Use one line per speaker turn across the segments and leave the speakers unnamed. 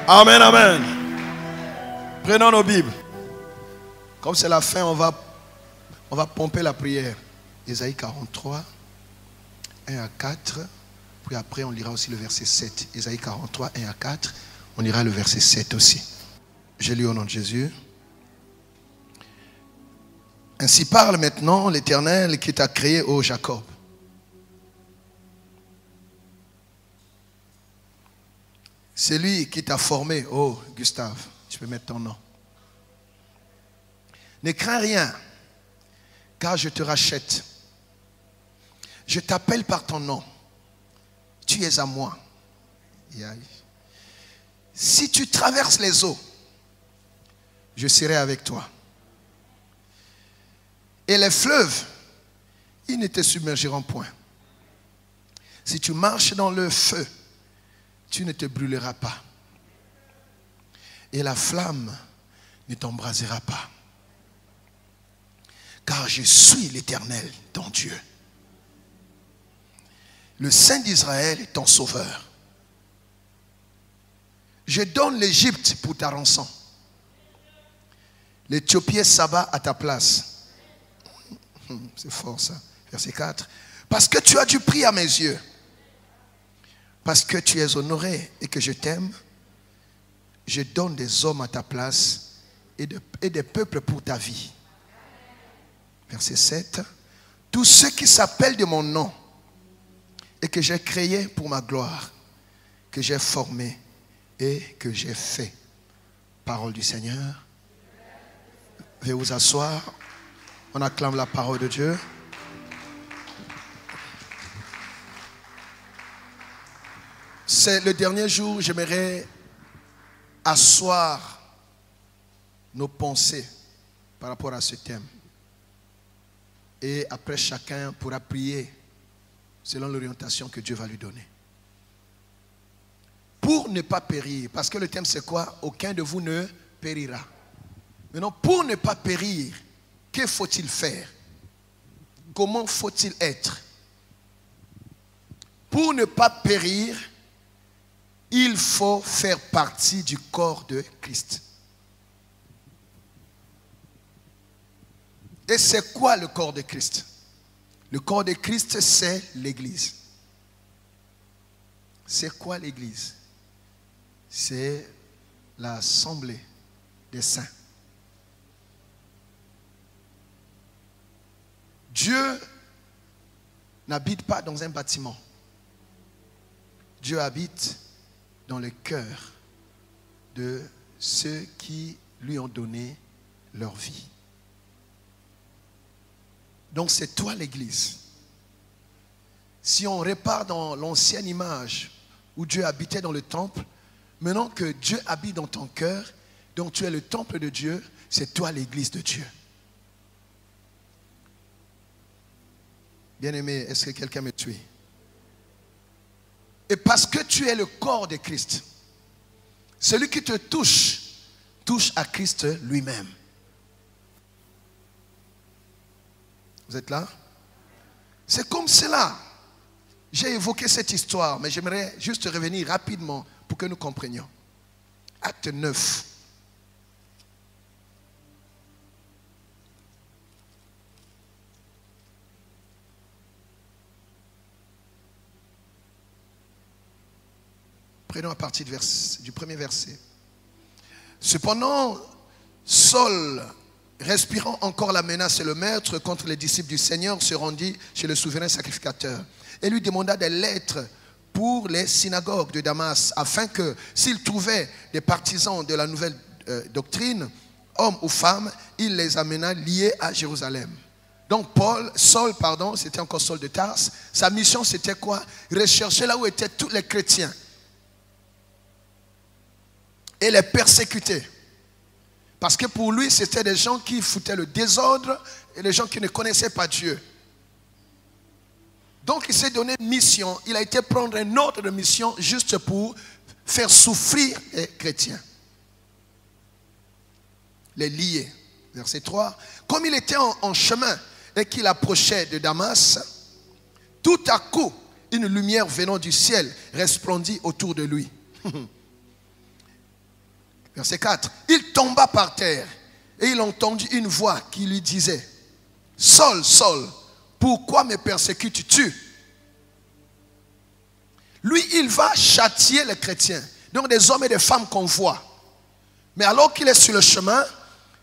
Amen, amen. Prenons nos Bibles. Comme c'est la fin, on va pomper la prière. Ésaïe 43, 1 à 4. Puis après, on lira aussi le verset 7. Ésaïe 43, 1 à 4. On lira le verset 7 aussi. Je lis au nom de Jésus. Ainsi parle maintenant l'Éternel qui t'a créé, ô Jacob. C'est lui qui t'a formé, ô Gustave. Tu peux mettre ton nom. Ne crains rien, car je te rachète. Je t'appelle par ton nom. Tu es à moi. Si tu traverses les eaux, je serai avec toi. Et les fleuves, ils ne te submergeront point. Si tu marches dans le feu, tu ne te brûleras pas. Et la flamme ne t'embrasera pas. Car je suis l'Éternel, ton Dieu. Le Saint d'Israël est ton sauveur. Je donne l'Égypte pour ta rançon. L'Éthiopie s'abat à ta place. C'est fort ça. Verset 4. Parce que tu as du prix à mes yeux. Parce que tu es honoré et que je t'aime. Je donne des hommes à ta place et des peuples pour ta vie. Verset 7. Tous ceux qui s'appellent de mon nom et que j'ai créé pour ma gloire, que j'ai formé et que j'ai fait. Parole du Seigneur. Veuillez vous asseoir. On acclame la parole de Dieu. C'est le dernier jour, j'aimerais asseoir nos pensées par rapport à ce thème. Et après, chacun pourra prier selon l'orientation que Dieu va lui donner. Pour ne pas périr, parce que le thème c'est quoi? Aucun de vous ne périra. Maintenant, pour ne pas périr, que faut-il faire? Comment faut-il être? Pour ne pas périr, il faut faire partie du corps de Christ. Et c'est quoi le corps de Christ? Le corps de Christ, c'est l'Église. C'est quoi l'Église? C'est l'assemblée des saints. Dieu n'habite pas dans un bâtiment. Dieu habite dans le cœur de ceux qui lui ont donné leur vie. Donc c'est toi l'Église. Si on repart dans l'ancienne image où Dieu habitait dans le temple, maintenant que Dieu habite dans ton cœur, donc tu es le temple de Dieu, c'est toi l'Église de Dieu. Bien-aimé, est-ce que quelqu'un me suit? Et parce que tu es le corps de Christ, celui qui te touche, touche à Christ lui-même. Vous êtes là? C'est comme cela. J'ai évoqué cette histoire, mais j'aimerais juste revenir rapidement pour que nous comprenions. Acte 9. Prenons à partir du premier verset. Cependant, Saul, respirant encore la menace et le maître contre les disciples du Seigneur, se rendit chez le souverain sacrificateur et lui demanda des lettres pour les synagogues de Damas, afin que, s'il trouvait des partisans de la nouvelle doctrine, hommes ou femmes, il les amena liés à Jérusalem. Donc Saul, c'était encore Saul de Tarse, sa mission c'était quoi? Rechercher là où étaient tous les chrétiens et les persécuter. Parce que pour lui, c'était des gens qui foutaient le désordre et des gens qui ne connaissaient pas Dieu. Donc il s'est donné une mission. Il a été prendre une autre mission juste pour faire souffrir les chrétiens. Les lier. Verset 3. Comme il était en chemin et qu'il approchait de Damas, tout à coup, une lumière venant du ciel resplendit autour de lui. Verset 4. Il tomba par terre et il entendit une voix qui lui disait, Saul, Saul, pourquoi me persécutes-tu? Lui, il va châtier les chrétiens. Donc des hommes et des femmes qu'on voit. Mais alors qu'il est sur le chemin,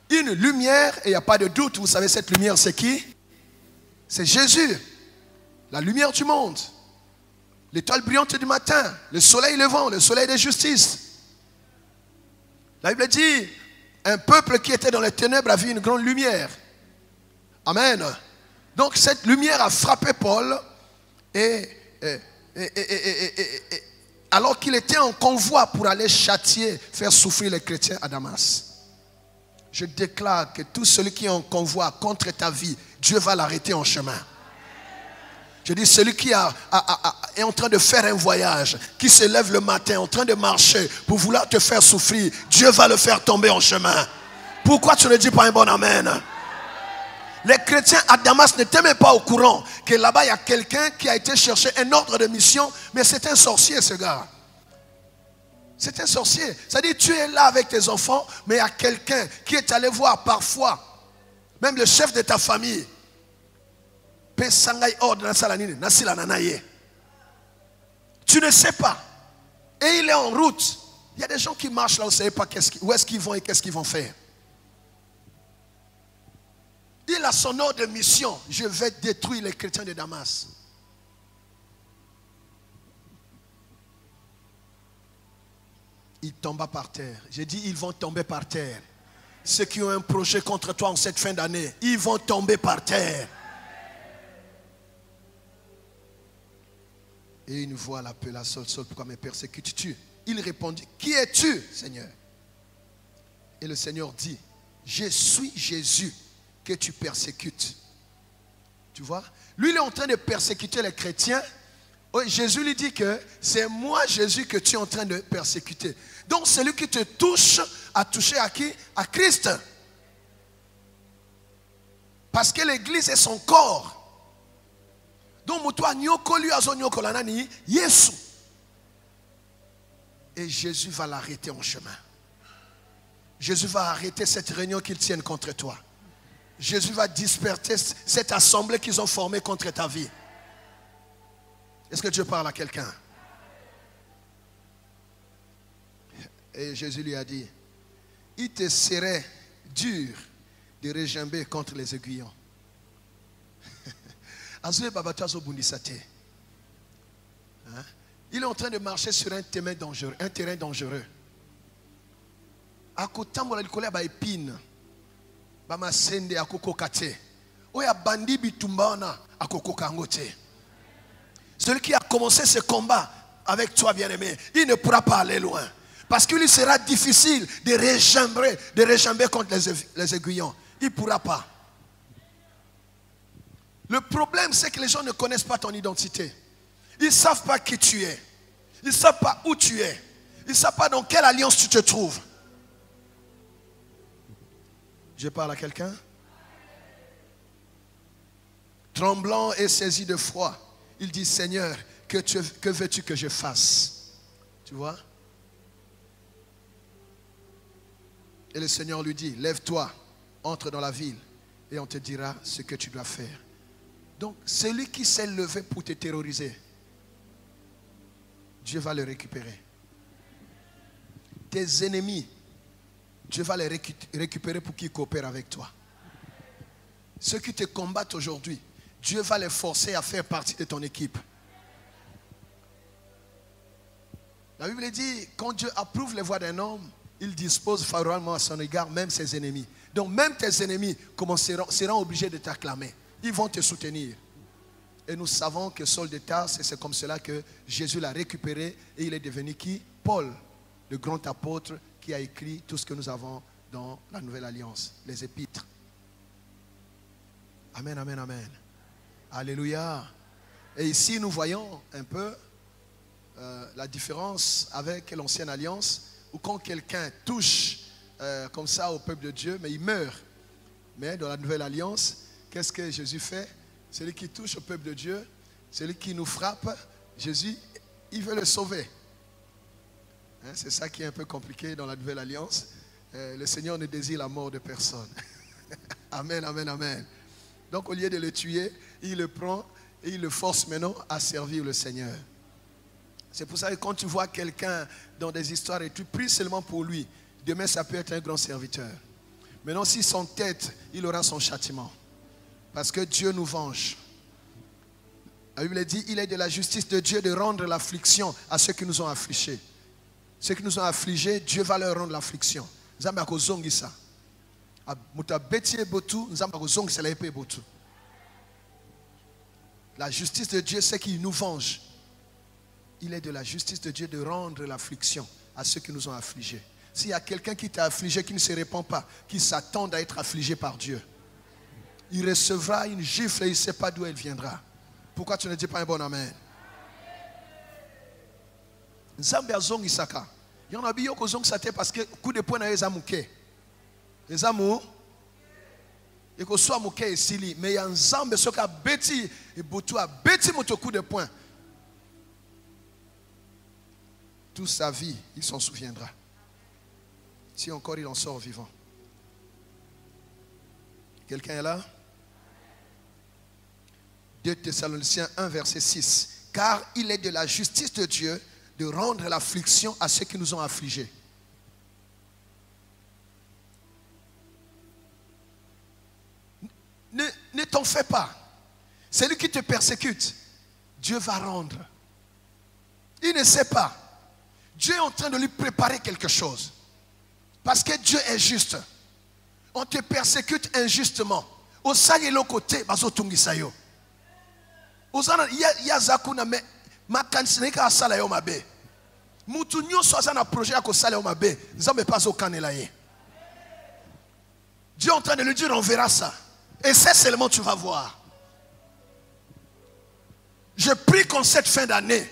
une lumière, et il n'y a pas de doute, vous savez cette lumière c'est qui? C'est Jésus, la lumière du monde, l'étoile brillante du matin, le soleil levant, le soleil de justice. La Bible dit, un peuple qui était dans les ténèbres a vu une grande lumière. Amen. Donc cette lumière a frappé Paul et alors qu'il était en convoi pour aller châtier, faire souffrir les chrétiens à Damas. Je déclare que tout celui qui est en convoi contre ta vie, Dieu va l'arrêter en chemin. Je dis celui qui est en train de faire un voyage, qui se lève le matin en train de marcher pour vouloir te faire souffrir, Dieu va le faire tomber en chemin. Pourquoi tu ne dis pas un bon amen? Les chrétiens à Damas n'étaient même pas au courant que là-bas il y a quelqu'un qui a été chercher un ordre de mission, mais c'est un sorcier ce gars. C'est un sorcier. C'est-à-dire tu es là avec tes enfants, mais il y a quelqu'un qui est allé voir parfois, même le chef de ta famille. Tu ne sais pas. Et il est en route. Il y a des gens qui marchent là, vous ne savez pas où est-ce qu'ils vont et qu'est-ce qu'ils vont faire. Il a son ordre de mission. Je vais détruire les chrétiens de Damas. Il tomba par terre. J'ai dit, ils vont tomber par terre. Ceux qui ont un projet contre toi en cette fin d'année, ils vont tomber par terre. Et une voix l'appela, Saul, Saul, pourquoi me persécutes-tu? Il répondit, qui es-tu, Seigneur? Et le Seigneur dit, je suis Jésus que tu persécutes. Tu vois? Lui, il est en train de persécuter les chrétiens. Jésus lui dit que c'est moi, Jésus, que tu es en train de persécuter. Donc, celui qui te touche a touché à qui? À Christ. Parce que l'église est son corps. Donc, et Jésus va l'arrêter en chemin. Jésus va arrêter cette réunion qu'ils tiennent contre toi. Jésus va disperser cette assemblée qu'ils ont formée contre ta vie. Est-ce que Dieu parle à quelqu'un? Et Jésus lui a dit, il te serait dur de régimber contre les aiguillons. Il est en train de marcher sur un terrain dangereux. Un terrain dangereux. Celui qui a commencé ce combat avec toi, bien-aimé, il ne pourra pas aller loin. Parce qu'il lui sera difficile de réjamber contre les aiguillons. Il ne pourra pas. Le problème, c'est que les gens ne connaissent pas ton identité. Ils ne savent pas qui tu es. Ils ne savent pas où tu es. Ils ne savent pas dans quelle alliance tu te trouves. Je parle à quelqu'un? Tremblant et saisi de froid, il dit, Seigneur, que veux-tu que je fasse? Tu vois? Et le Seigneur lui dit, lève-toi, entre dans la ville et on te dira ce que tu dois faire. Donc, celui qui s'est levé pour te terroriser, Dieu va le récupérer. Tes ennemis, Dieu va les récupérer pour qu'ils coopèrent avec toi. Ceux qui te combattent aujourd'hui, Dieu va les forcer à faire partie de ton équipe. La Bible dit, quand Dieu approuve les voies d'un homme, il dispose favorablement à son égard même ses ennemis. Donc même tes ennemis seront obligés de t'acclamer. Ils vont te soutenir. Et nous savons que Saul de Tarse, c'est comme cela que Jésus l'a récupéré et il est devenu qui? Paul, le grand apôtre qui a écrit tout ce que nous avons dans la Nouvelle Alliance, les épîtres. Amen, amen, amen. Alléluia. Et ici, nous voyons un peu la différence avec l'Ancienne Alliance, où quand quelqu'un touche comme ça au peuple de Dieu, mais il meurt. Mais dans la Nouvelle Alliance, qu'est-ce que Jésus fait? Celui qui touche au peuple de Dieu, celui qui nous frappe, Jésus, il veut le sauver. C'est ça qui est un peu compliqué dans la Nouvelle Alliance. Le Seigneur ne désire la mort de personne. Amen, amen, amen. Donc au lieu de le tuer, il le prend et il le force maintenant à servir le Seigneur. C'est pour ça que quand tu vois quelqu'un dans des histoires et tu pries seulement pour lui, demain ça peut être un grand serviteur. Maintenant si son tête, il aura son châtiment. Parce que Dieu nous venge. La Bible dit, il est de la justice de Dieu de rendre l'affliction à ceux qui nous ont affligés. Ceux qui nous ont affligés, Dieu va leur rendre l'affliction. La justice de Dieu, c'est qu'il nous venge. Il est de la justice de Dieu de rendre l'affliction à ceux qui nous ont affligés. S'il y a quelqu'un qui t'a affligé, qui ne se répand pas, qui s'attend à être affligé par Dieu, il recevra une gifle et il ne sait pas d'où elle viendra. Pourquoi tu ne dis pas un bon amen? Nzambe azongi saka. Il y en a bien qui ont saté parce que coup de poing na ezamouké. Ezamou. Et que soit mouké et sili. Mais il y a Nzambe ce qu'a bêti et botou a bêti mon coup de poing. Toute sa vie, il s'en souviendra. Si encore il en sort vivant. Quelqu'un est là? 2 Thessaloniciens 1 verset 6. Car il est de la justice de Dieu de rendre l'affliction à ceux qui nous ont affligés. Ne t'en fais pas. Celui qui te persécute, Dieu va rendre. Il ne sait pas. Dieu est en train de lui préparer quelque chose. Parce que Dieu est juste. On te persécute injustement. Au saye lo côté, bazo tungisayo. Ozana ya zakuna me makansineka asala yo mabe. Mutu nyonso azana projet ko sala yo mabe, nzambe pas au kanela ye. Dieu est en train de lui dire on verra ça. Et c'est seulement tu vas voir. Je prie qu'en cette fin d'année,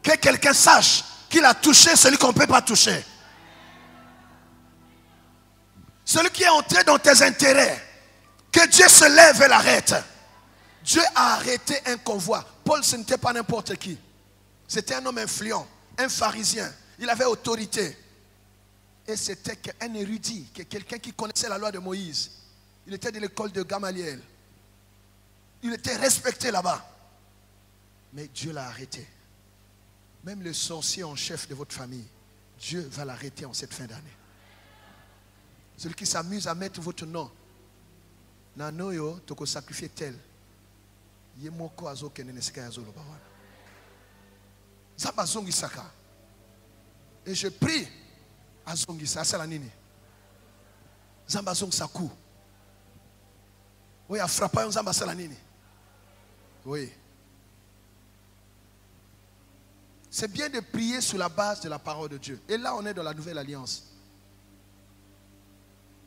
que quelqu'un sache qu'il a touché celui qu'on ne peut pas toucher. Celui qui est entré dans tes intérêts, que Dieu se lève et l'arrête. Dieu a arrêté un convoi. Paul, ce n'était pas n'importe qui. C'était un homme influent, un pharisien. Il avait autorité. Et c'était un érudit, quelqu'un qui connaissait la loi de Moïse. Il était de l'école de Gamaliel. Il était respecté là-bas. Mais Dieu l'a arrêté. Même le sorcier en chef de votre famille, Dieu va l'arrêter en cette fin d'année. Celui qui s'amuse à mettre votre nom. Nanoyo, toko sacrifier tel. Yemoko azo kenenesika yazolo bawana. Zabazongi saka. Et je prie azongi sa salanini. Zambazong saku. Oui, a frappé un zamba salanini. Oui. C'est bien de prier sur la base de la parole de Dieu. Et là, on est dans la nouvelle alliance.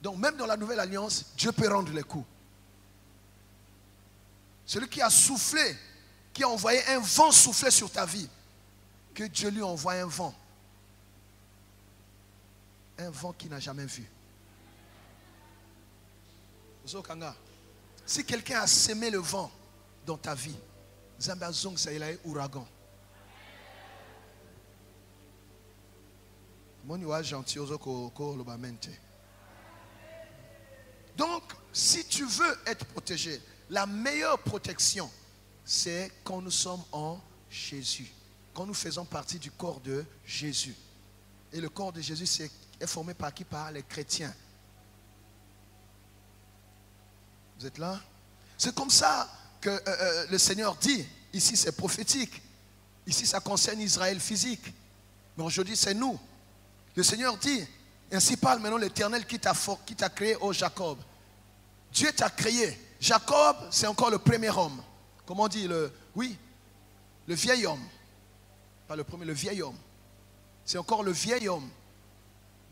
Donc, même dans la nouvelle alliance, Dieu peut rendre les coups. Celui qui a soufflé, qui a envoyé un vent souffler sur ta vie, que Dieu lui envoie un vent. Un vent qu'il n'a jamais vu. Si quelqu'un a sémé le vent dans ta vie, Zambazong ça il a eu ouragan. Donc, si tu veux être protégé, la meilleure protection, c'est quand nous sommes en Jésus. Quand nous faisons partie du corps de Jésus. Et le corps de Jésus est formé par qui? Par les chrétiens. Vous êtes là? C'est comme ça que le Seigneur dit. Ici, c'est prophétique. Ici, ça concerne Israël physique. Mais aujourd'hui, c'est nous. Le Seigneur dit, ainsi parle maintenant l'Éternel qui t'a créé, ô Jacob. Dieu t'a créé. Jacob, c'est encore le premier homme. Comment on dit le vieil homme. Pas le premier, le vieil homme. C'est encore le vieil homme.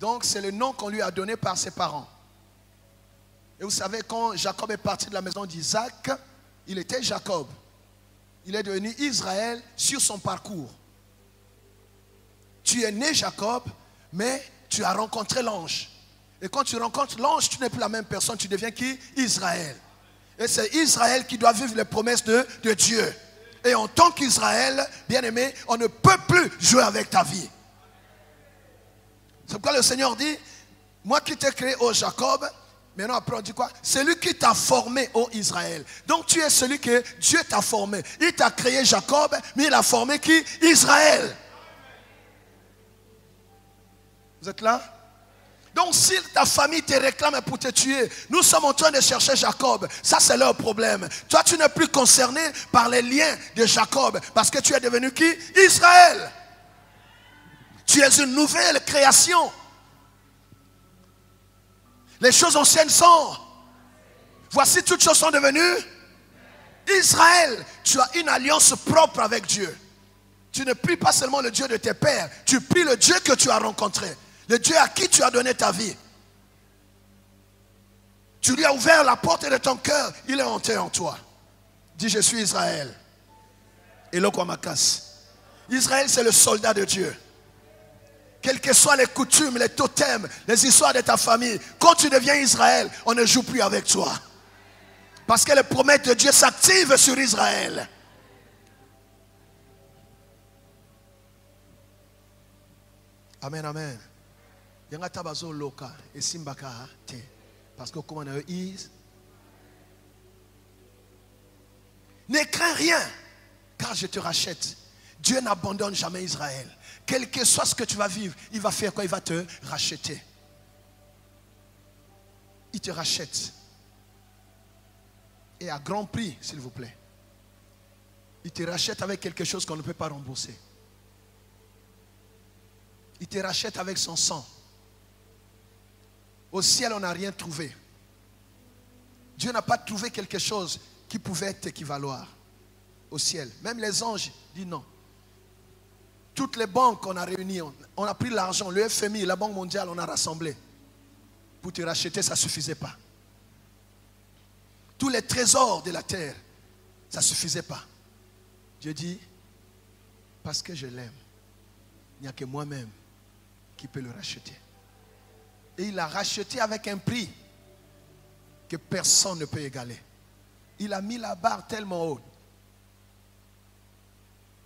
Donc, c'est le nom qu'on lui a donné par ses parents. Et vous savez, quand Jacob est parti de la maison d'Isaac, il était Jacob. Il est devenu Israël sur son parcours. Tu es né Jacob, mais tu as rencontré l'ange. Et quand tu rencontres l'ange, tu n'es plus la même personne, tu deviens qui? Israël. Et c'est Israël qui doit vivre les promesses de Dieu. Et en tant qu'Israël, bien aimé, on ne peut plus jouer avec ta vie. C'est pourquoi le Seigneur dit, moi qui t'ai créé, ô Jacob, maintenant après on dit quoi? C'est lui qui t'a formé, ô Israël. Donc tu es celui que Dieu t'a formé. Il t'a créé Jacob, mais il a formé qui? Israël. Vous êtes là? Donc si ta famille te réclame pour te tuer, nous sommes en train de chercher Jacob. Ça c'est leur problème. Toi tu n'es plus concerné par les liens de Jacob. Parce que tu es devenu qui? Israël. Tu es une nouvelle création. Les choses anciennes sont. Voici toutes choses sont devenues. Israël, tu as une alliance propre avec Dieu. Tu ne pries pas seulement le Dieu de tes pères. Tu pries le Dieu que tu as rencontré. Le Dieu à qui tu as donné ta vie. Tu lui as ouvert la porte de ton cœur. Il est entré en toi. Dis, je suis Israël. Et le Kwamakas. Israël, c'est le soldat de Dieu. Quelles que soient les coutumes, les totems, les histoires de ta famille, quand tu deviens Israël, on ne joue plus avec toi. Parce que les promesses de Dieu s'activent sur Israël. Amen, amen. Parce que comment on is. Ne crains rien, car je te rachète. Dieu n'abandonne jamais Israël. Quel que soit ce que tu vas vivre, il va faire quoi? Il va te racheter. Il te rachète. Et à grand prix, s'il vous plaît. Il te rachète avec quelque chose qu'on ne peut pas rembourser. Il te rachète avec son sang. Au ciel, on n'a rien trouvé. Dieu n'a pas trouvé quelque chose qui pouvait t'équivaloir au ciel. Même les anges disent non. Toutes les banques qu'on a réunies, on a pris l'argent, le FMI, la Banque mondiale, on a rassemblé. Pour te racheter, ça ne suffisait pas. Tous les trésors de la terre, ça ne suffisait pas. Dieu dit, parce que je l'aime, il n'y a que moi-même qui peut le racheter. Et il l'a racheté avec un prix que personne ne peut égaler. Il a mis la barre tellement haute.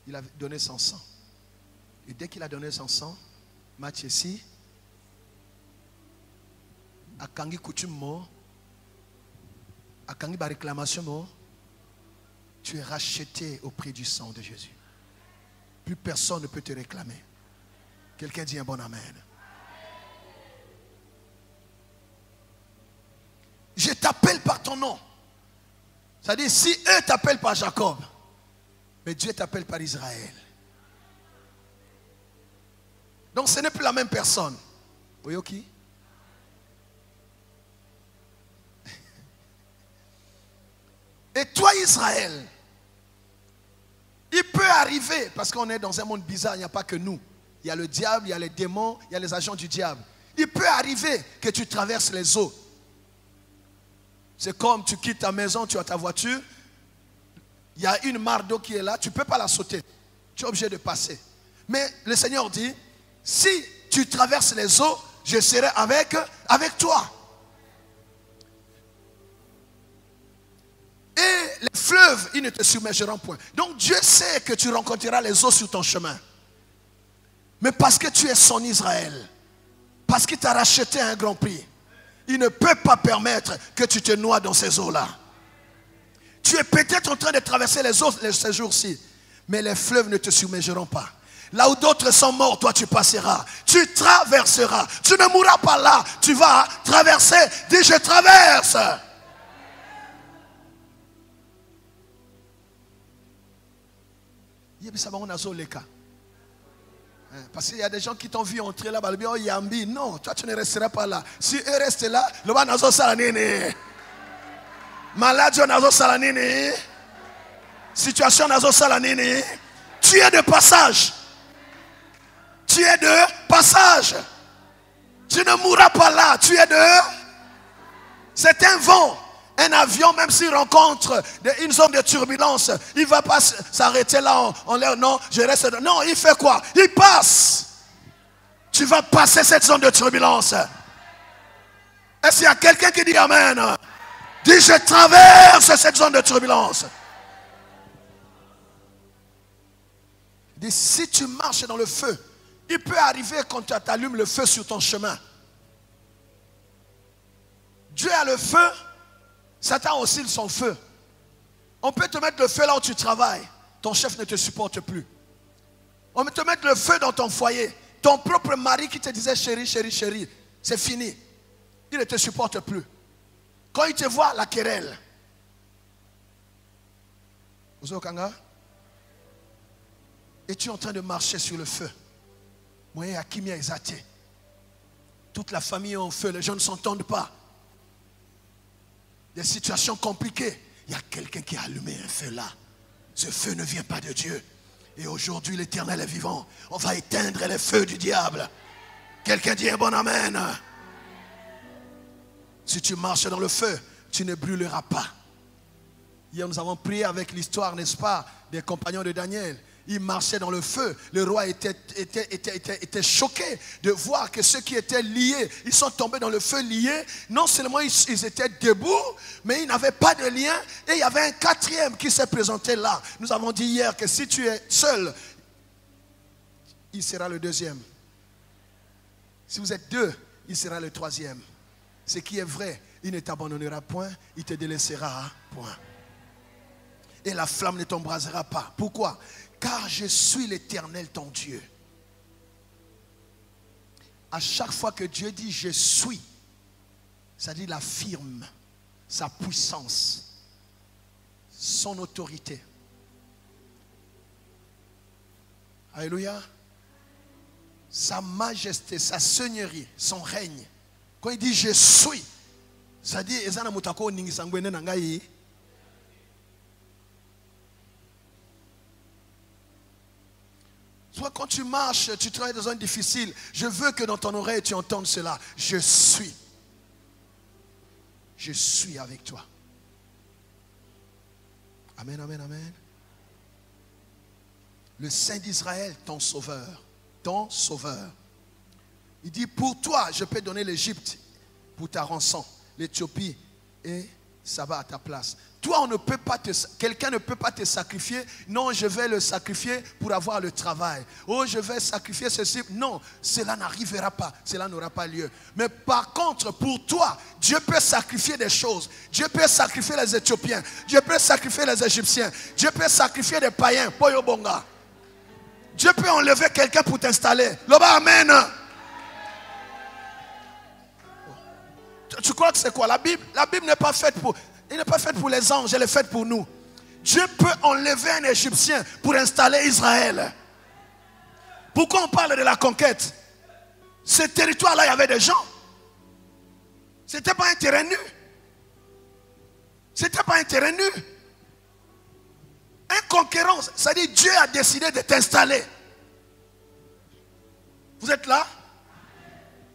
Il a donné son sang. Et dès qu'il a donné son sang, Matthieu ici, à Kangi coutume, à Kangi ba réclamation, tu es racheté au prix du sang de Jésus. Plus personne ne peut te réclamer. Quelqu'un dit un bon amen. Je t'appelle par ton nom. C'est-à-dire, si eux t'appellent par Jacob, mais Dieu t'appelle par Israël. Donc ce n'est plus la même personne. Voyez qui? Et toi Israël, il peut arriver, parce qu'on est dans un monde bizarre, il n'y a pas que nous. Il y a le diable, il y a les démons, il y a les agents du diable. Il peut arriver que tu traverses les eaux. C'est comme tu quittes ta maison, tu as ta voiture. Il y a une mare d'eau qui est là, tu ne peux pas la sauter. Tu es obligé de passer. Mais le Seigneur dit, si tu traverses les eaux, je serai avec toi. Et les fleuves, ils ne te submergeront point. Donc Dieu sait que tu rencontreras les eaux sur ton chemin. Mais parce que tu es son Israël, parce qu'il t'a racheté à un grand prix, il ne peut pas permettre que tu te noies dans ces eaux-là. Tu es peut-être en train de traverser les eaux ces jours-ci, mais les fleuves ne te submergeront pas. Là où d'autres sont morts, toi tu passeras. Tu traverseras. Tu ne mourras pas là. Tu vas traverser. Dis, je traverse. Parce qu'il y a des gens qui t'ont vu entrer là-bas. Non, toi tu ne resteras pas là. Si eux restent là, le bas nazo salanini. Maladie nazo salanini. Situation nazo salanini. Tu es de passage. Tu es de passage. Tu ne mourras pas là. Tu es de... C'est un vent. Un avion, même s'il rencontre une zone de turbulence, il ne va pas s'arrêter là en l'air. Non, je reste. Non, il fait quoi? Il passe. Tu vas passer cette zone de turbulence. Est-ce qu'il y a quelqu'un qui dit Amen? Dis, je traverse cette zone de turbulence. Dis, si tu marches dans le feu, Il peut arriver quand tu allumes le feu sur ton chemin. Dieu a le feu, Satan aussi son feu. On peut te mettre le feu là où tu travailles. Ton chef ne te supporte plus. On peut te mettre le feu dans ton foyer. Ton propre mari qui te disait chérie, chérie, chérie, c'est fini. Il ne te supporte plus. Quand il te voit, la querelle. Et tu es en train de marcher sur le feu. Toute la famille est en feu, les gens ne s'entendent pas. Des situations compliquées. Il y a quelqu'un qui a allumé un feu là. Ce feu ne vient pas de Dieu. Et aujourd'hui, l'Éternel est vivant. On va éteindre les feux du diable. Quelqu'un dit un bon amen. Si tu marches dans le feu, tu ne brûleras pas. Hier, nous avons prié avec l'histoire, n'est-ce pas, des compagnons de Daniel. Ils marchaient dans le feu. Le roi était choqué de voir que ceux qui étaient liés, ils sont tombés dans le feu liés. Non seulement ils étaient debout, mais ils n'avaient pas de lien. Et il y avait un quatrième qui s'est présenté là. Nous avons dit hier que si tu es seul, il sera le deuxième. Si vous êtes deux, il sera le troisième. Ce qui est vrai, il ne t'abandonnera point, il te délaissera point. Et la flamme ne t'embrasera pas. Pourquoi? Car je suis l'Éternel ton Dieu. À chaque fois que Dieu dit je suis, ça dit il affirme sa puissance, son autorité. Alléluia. Sa majesté, sa seigneurie, son règne. Quand il dit je suis, ça dit ezana mutako ningisangwene nangai. Soit quand tu marches, tu travailles dans un difficile, je veux que dans ton oreille tu entendes cela. Je suis. Je suis avec toi. Amen, amen, amen. Le Saint d'Israël, ton sauveur. Ton sauveur. Il dit, pour toi, je peux donner l'Égypte pour ta rançon, l'Éthiopie, et ça va à ta place. Toi, on ne peut pas quelqu'un ne peut pas te sacrifier. Non, je vais le sacrifier pour avoir le travail. Oh, je vais sacrifier ceci. Non, cela n'arrivera pas. Cela n'aura pas lieu. Mais par contre, pour toi, Dieu peut sacrifier des choses. Dieu peut sacrifier les Éthiopiens. Dieu peut sacrifier les Égyptiens. Dieu peut sacrifier des païens. Poyobonga. Dieu peut enlever quelqu'un pour t'installer. Loba, amen. Tu crois que c'est quoi la Bible? La Bible n'est pas faite pour... Elle n'est pas faite pour les anges, elle est faite pour nous. Dieu peut enlever un Égyptien pour installer Israël. Pourquoi on parle de la conquête? Ce territoire-là, il y avait des gens. Ce n'était pas un terrain nu. Ce n'était pas un terrain nu. Un conquérant, c'est-à-dire Dieu a décidé de t'installer. Vous êtes là?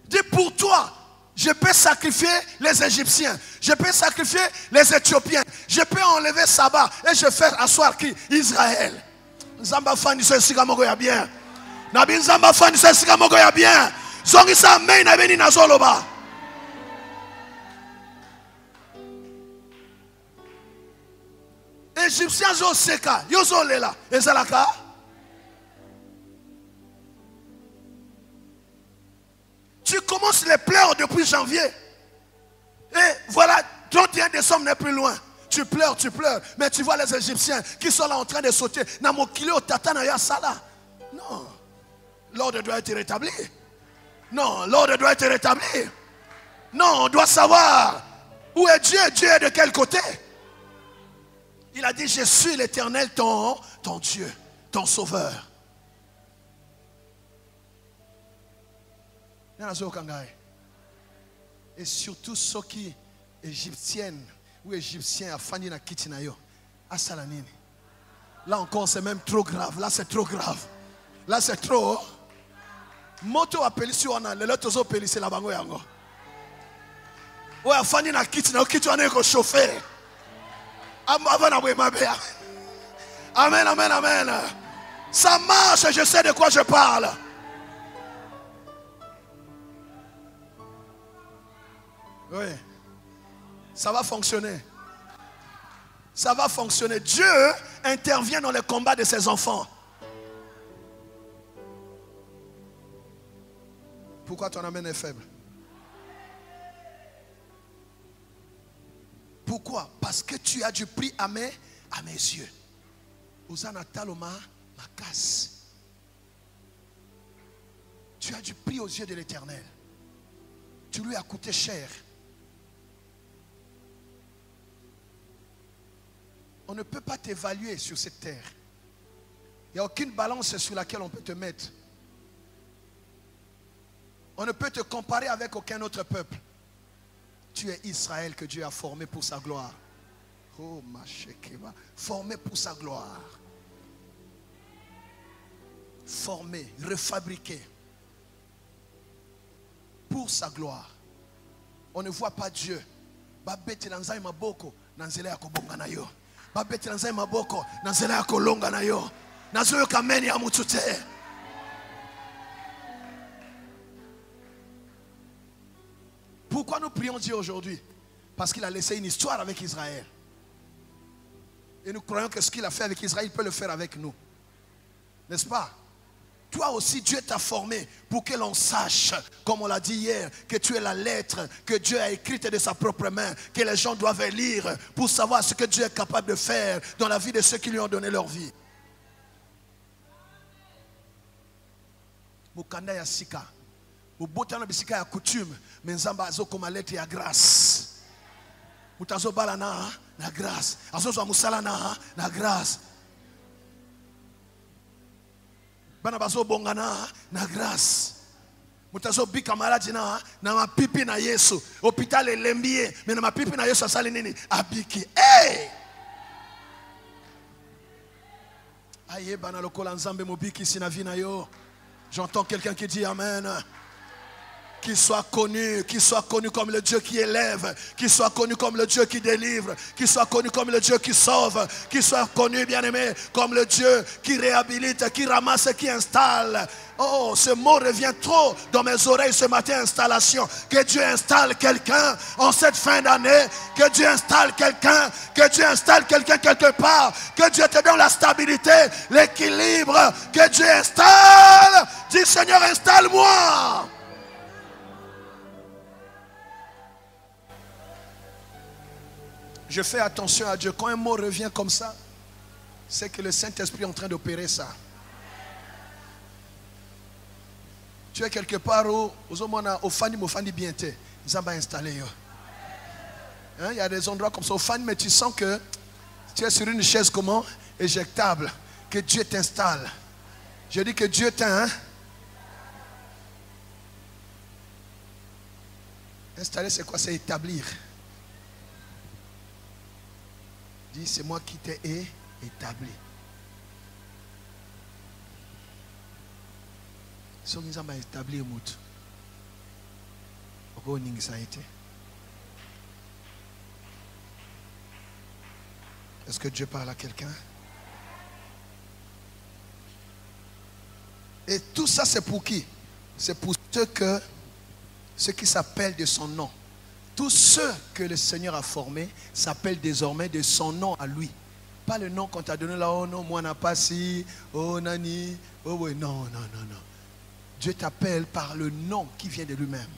Dis pour toi. Je peux sacrifier les Égyptiens. Je peux sacrifier les Éthiopiens. Je peux enlever Saba. Et je fais asseoir qui? Israël. Nzamba fani se sika moko ya bien. Nabi nzamba fani se sika moko ya bien. Zongi sa mei na beni na zoloba. Égyptiens zo seka. Yo zo lela. Ezalaka. Tu commences les pleurs depuis janvier. Et voilà, 31 décembre n'est plus loin. Tu pleures. Mais tu vois les Égyptiens qui sont là en train de sauter. Non, l'ordre doit être rétabli. Non, l'ordre doit être rétabli. Non, on doit savoir où est Dieu. Dieu est de quel côté? Il a dit, je suis l'Éternel, ton Dieu, ton sauveur. Et surtout ceux qui égyptiennes ou égyptiens à Fanny na Kitinayo à Salanine. Là encore c'est même trop grave. Là c'est trop grave. Là c'est trop. Moto appelé sur on a le lot ozo appelé c'est la bango yango. Ouais à Fanny na Kitinayo kitwana ko chauffer. Avant na ma belle. Amen, amen, amen. Ça marche, je sais de quoi je parle. Oui, ça va fonctionner. Ça va fonctionner. Dieu intervient dans les combats de ses enfants. Pourquoi ton amen est faible? Pourquoi? Parce que tu as du prix à mes yeux. Osana taloma ma casse. Tu as du prix aux yeux de l'Éternel. Tu lui as coûté cher. On ne peut pas t'évaluer sur cette terre. Il n'y a aucune balance sur laquelle on peut te mettre. On ne peut te comparer avec aucun autre peuple. Tu es Israël que Dieu a formé pour sa gloire. Oh, ma shekeba. Formé pour sa gloire. Formé, refabriqué. Pour sa gloire. On ne voit pas Dieu. Babete lanzai maboko nanzela yako bonga na yo. Babete lanzai maboko nanzela yako longa na yo. Nazoyo kameni ya mutu te. Pourquoi nous prions Dieu aujourd'hui? Parce qu'il a laissé une histoire avec Israël. Et nous croyons que ce qu'il a fait avec Israël, il peut le faire avec nous. N'est-ce pas? Toi aussi, Dieu t'a formé pour que l'on sache, comme on l'a dit hier, que tu es la lettre que Dieu a écrite de sa propre main, que les gens doivent lire pour savoir ce que Dieu est capable de faire dans la vie de ceux qui lui ont donné leur vie. Mukanda ya sika. Mubota na bisika ya coutume, menzamba azo koma lettre ya grâce. Mutazo bala na grâce. Azo zo musala na grâce. Bana bazo bongana na grâce. Mutazo bika maladi na mapipi na Yesu. Hôpital elembie, mais na mapipi na Yesu asali nini? Abiki. Hey! Aye bana lokola nzambe mobiki sina vina yo. J'entends quelqu'un qui dit Amen. Qu'il soit connu comme le Dieu qui élève, qu'il soit connu comme le Dieu qui délivre, qu'il soit connu comme le Dieu qui sauve, qu'il soit connu, bien-aimé, comme le Dieu qui réhabilite, qui ramasse, qui installe. Oh, ce mot revient trop dans mes oreilles ce matin, installation. Que Dieu installe quelqu'un en cette fin d'année, que Dieu installe quelqu'un, quelque part, que Dieu te donne la stabilité, l'équilibre, que Dieu installe. Dis Seigneur, installe-moi. Je fais attention à Dieu. Quand un mot revient comme ça, c'est que le Saint-Esprit est en train d'opérer ça. Tu es quelque part où au fani bien te. Ils ont installé. Il y a des endroits comme ça au fani, mais tu sens que tu es sur une chaise comment? Éjectable. Que Dieu t'installe. Je dis que Dieu t'a installé, c'est quoi? C'est établir. Dis, c'est moi qui t'ai établi. Si nous avons établi est-ce que Dieu parle à quelqu'un? Et tout ça, c'est pour qui? C'est pour ceux qui s'appellent de son nom. Tous ceux que le Seigneur a formés s'appellent désormais de son nom à lui. Pas le nom qu'on t'a donné là, oh non, moi n'a pas si, oh nani, oh oui, non. Dieu t'appelle par le nom qui vient de lui-même.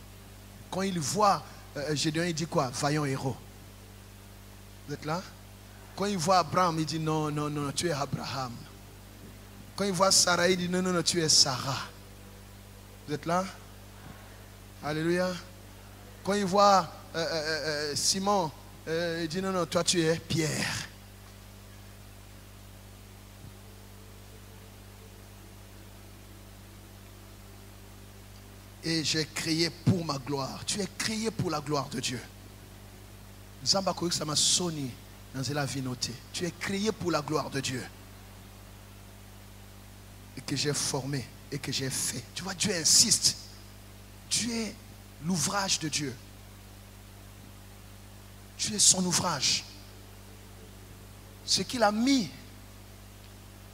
Quand il voit Gédéon, il dit quoi? Vaillant héros. Vous êtes là? Quand il voit Abraham, il dit non, tu es Abraham. Quand il voit Sarah, il dit non, tu es Sarah. Vous êtes là? Alléluia. Quand il voit Simon, il dit non, toi tu es Pierre. Et j'ai crié pour ma gloire. Tu es crié pour la gloire de Dieu. Tu es crié pour la gloire de Dieu. Et que j'ai formé et que j'ai fait. Tu vois, Dieu insiste. Tu es l'ouvrage de Dieu. Tu es son ouvrage. Ce qu'il a mis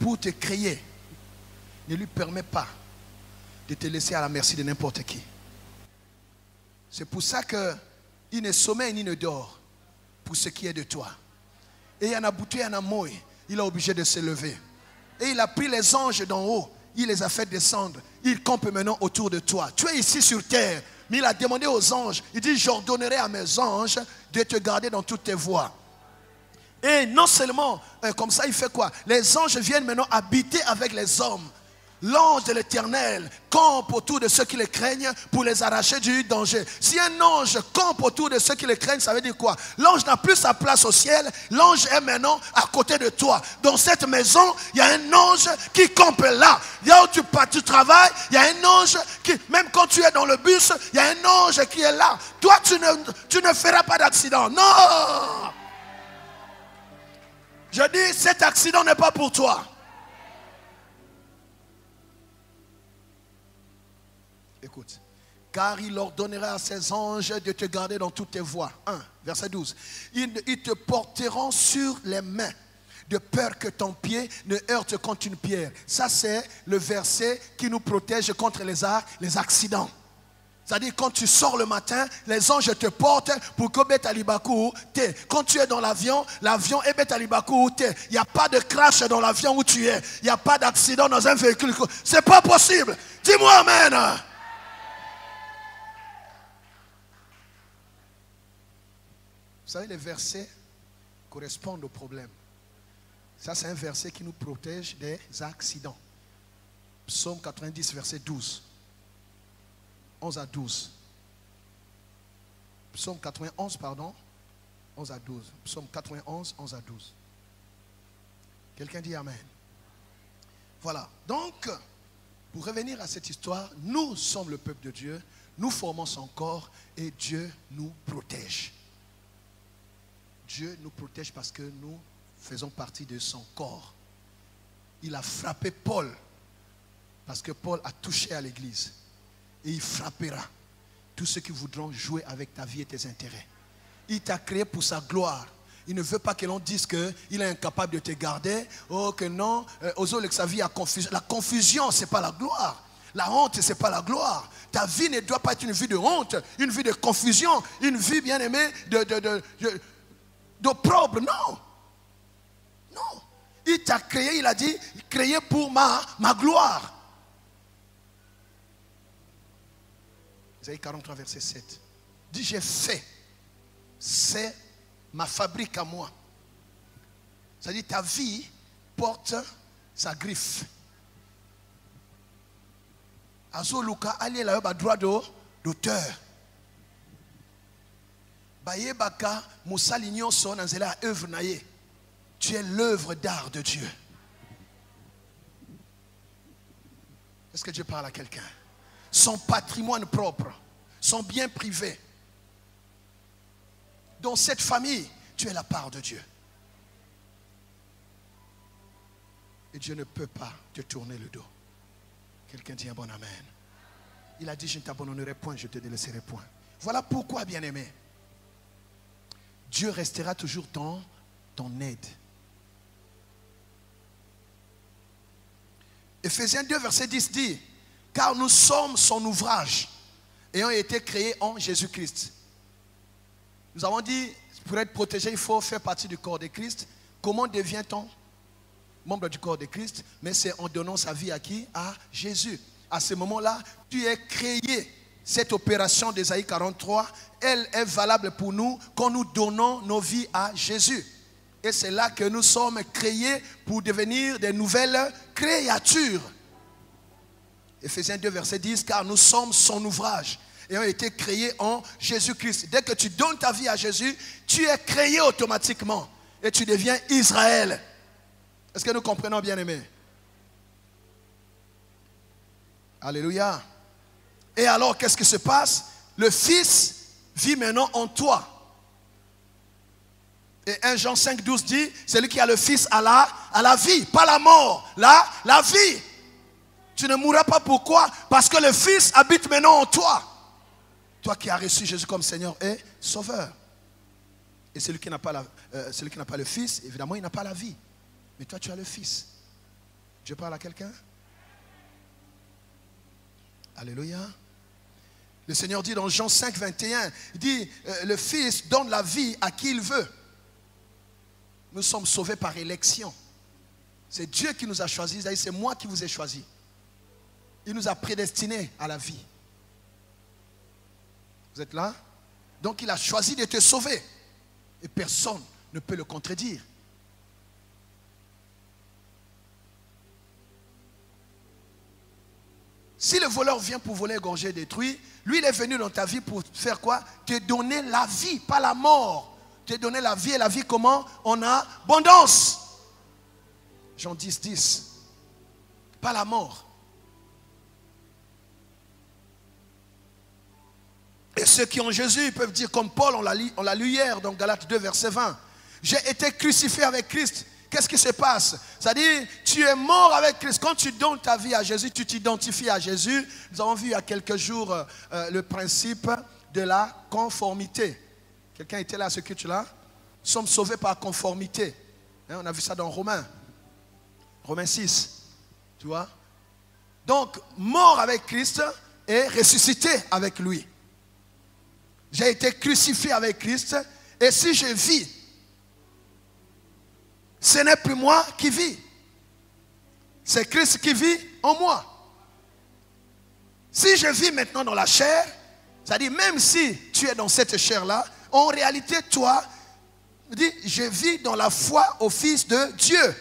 pour te créer ne lui permet pas de te laisser à la merci de n'importe qui. C'est pour ça qu'il ne sommeille ni ne dort pour ce qui est de toi. Et il y en a bouté, il y en a moi. Il est obligé de se lever. Et il a pris les anges d'en haut. il les a fait descendre. Il campe maintenant autour de toi. Tu es ici sur terre. Mais il a demandé aux anges. Il dit, j'ordonnerai à mes anges de te garder dans toutes tes voies. Et non seulement, comme ça il fait quoi? Les anges viennent maintenant habiter avec les hommes. L'ange de l'Éternel campe autour de ceux qui le craignent pour les arracher du danger. Si un ange campe autour de ceux qui le craignent, ça veut dire quoi? L'ange n'a plus sa place au ciel. L'ange est maintenant à côté de toi. Dans cette maison, il y a un ange qui campe là. Là où tu travailles, il y a un ange qui, même quand tu es dans le bus, il y a un ange qui est là. Toi, tu ne feras pas d'accident. Non! Je dis, cet accident n'est pas pour toi. Écoute. Car il ordonnera à ses anges de te garder dans toutes tes voies. 1, verset 12. Ils te porteront sur les mains, de peur que ton pied ne heurte contre une pierre. Ça, c'est le verset qui nous protège contre les accidents. C'est-à-dire, quand tu sors le matin, les anges te portent pour que Betalibakou t'es. Quand tu es dans l'avion, l'avion est Betalibakou t'es. Il n'y a pas de crash dans l'avion où tu es. Il n'y a pas d'accident dans un véhicule. C'est pas possible. Dis-moi amen. Vous savez, les versets correspondent au problème. Ça, c'est un verset qui nous protège des accidents. Psaume 90, verset 12. 11 à 12. Psaume 91, pardon. 11 à 12. Psaume 91, 11 à 12. Quelqu'un dit amen. Voilà. Donc, pour revenir à cette histoire, nous sommes le peuple de Dieu. Nous formons son corps et Dieu nous protège. Dieu nous protège parce que nous faisons partie de son corps. Il a frappé Paul parce que Paul a touché à l'église. Et il frappera tous ceux qui voudront jouer avec ta vie et tes intérêts. Il t'a créé pour sa gloire. Il ne veut pas que l'on dise qu'il est incapable de te garder. Oh que non, sa vie a confusion. La confusion, ce n'est pas la gloire. La honte, ce n'est pas la gloire. Ta vie ne doit pas être une vie de honte, une vie de confusion, une vie bien aimée d'opprobre. Non. Non. Il t'a créé, il a dit, créé pour ma gloire. Isaïe 43, verset 7. Dit, j'ai fait. C'est ma fabrique à moi. C'est-à-dire, ta vie porte sa griffe. Azoluka, allez là, droit d'auteur. Baye baka, Moussa Lignon son, anzela œuvre naye. Tu es l'œuvre d'art de Dieu. Est-ce que Dieu parle à quelqu'un? Son patrimoine propre, son bien privé. Dans cette famille, tu es la part de Dieu. Et Dieu ne peut pas te tourner le dos. Quelqu'un dit un bon amen. Il a dit, je ne t'abandonnerai point, je ne te délaisserai point. Voilà pourquoi, bien-aimé, Dieu restera toujours dans ton aide. Ephésiens 2, verset 10 dit, car nous sommes son ouvrage, ayant été créés en Jésus-Christ. Nous avons dit, pour être protégé, il faut faire partie du corps de Christ. Comment devient-on membre du corps de Christ? Mais c'est en donnant sa vie à qui? À Jésus. À ce moment-là, tu es créé. Cette opération d'Ésaïe 43, elle est valable pour nous quand nous donnons nos vies à Jésus. Et c'est là que nous sommes créés pour devenir des nouvelles créatures. Ephésiens 2, verset 10, car nous sommes son ouvrage et ont été créés en Jésus-Christ. Dès que tu donnes ta vie à Jésus, tu es créé automatiquement et tu deviens Israël. Est-ce que nous comprenons, bien-aimés? Alléluia. Et alors, qu'est-ce qui se passe? Le Fils vit maintenant en toi. Et 1 Jean 5, 12 dit, celui qui a le Fils a la vie, pas la mort, la vie. Tu ne mourras pas, pourquoi? Parce que le Fils habite maintenant en toi. Toi qui as reçu Jésus comme Seigneur et Sauveur. Et celui qui n'a pas le Fils, évidemment, il n'a pas la vie. Mais toi, tu as le Fils. Dieu parle à quelqu'un? Alléluia. Le Seigneur dit dans Jean 5, 21, il dit, le Fils donne la vie à qui il veut. Nous sommes sauvés par élection. C'est Dieu qui nous a choisis. C'est moi qui vous ai choisi. Il nous a prédestinés à la vie. Vous êtes là? Donc il a choisi de te sauver. Et personne ne peut le contredire. Si le voleur vient pour voler, égorger, détruire, lui il est venu dans ta vie pour faire quoi? Te donner la vie, pas la mort. Te donner la vie, et la vie comment? En abondance. Jean 10, 10. Pas la mort. Et ceux qui ont Jésus peuvent dire comme Paul, on l'a lu hier dans Galates 2 verset 20. J'ai été crucifié avec Christ. Qu'est-ce qui se passe? C'est-à-dire, tu es mort avec Christ. Quand tu donnes ta vie à Jésus, tu t'identifies à Jésus. Nous avons vu il y a quelques jours le principe de la conformité. Quelqu'un était là à ce culte-là? Nous sommes sauvés par conformité. Hein, on a vu ça dans Romains 6. Tu vois? Donc, mort avec Christ et ressuscité avec lui. J'ai été crucifié avec Christ. Et si je vis, ce n'est plus moi qui vis. C'est Christ qui vit en moi. Si je vis maintenant dans la chair, c'est-à-dire même si tu es dans cette chair-là, en réalité, toi, dis, je vis dans la foi au Fils de Dieu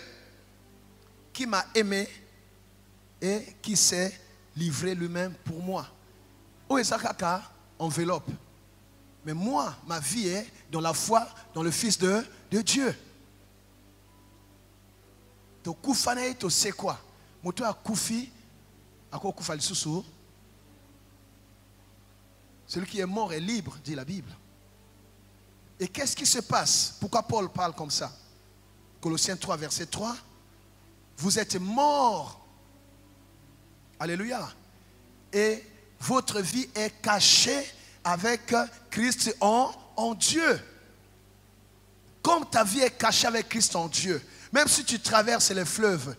qui m'a aimé et qui s'est livré lui-même pour moi. Où est Zakaka? Enveloppe. Mais moi, ma vie est dans la foi dans le Fils de Dieu. To kufane to c'est quoi? Moto a koufi, à quoi koufa le sous. Celui qui est mort est libre, dit la Bible. Et qu'est-ce qui se passe? Pourquoi Paul parle comme ça? Colossiens 3, verset 3. Vous êtes morts. Alléluia. Et votre vie est cachée avec Christ en Dieu. Comme ta vie est cachée avec Christ en Dieu, même si tu traverses les fleuves,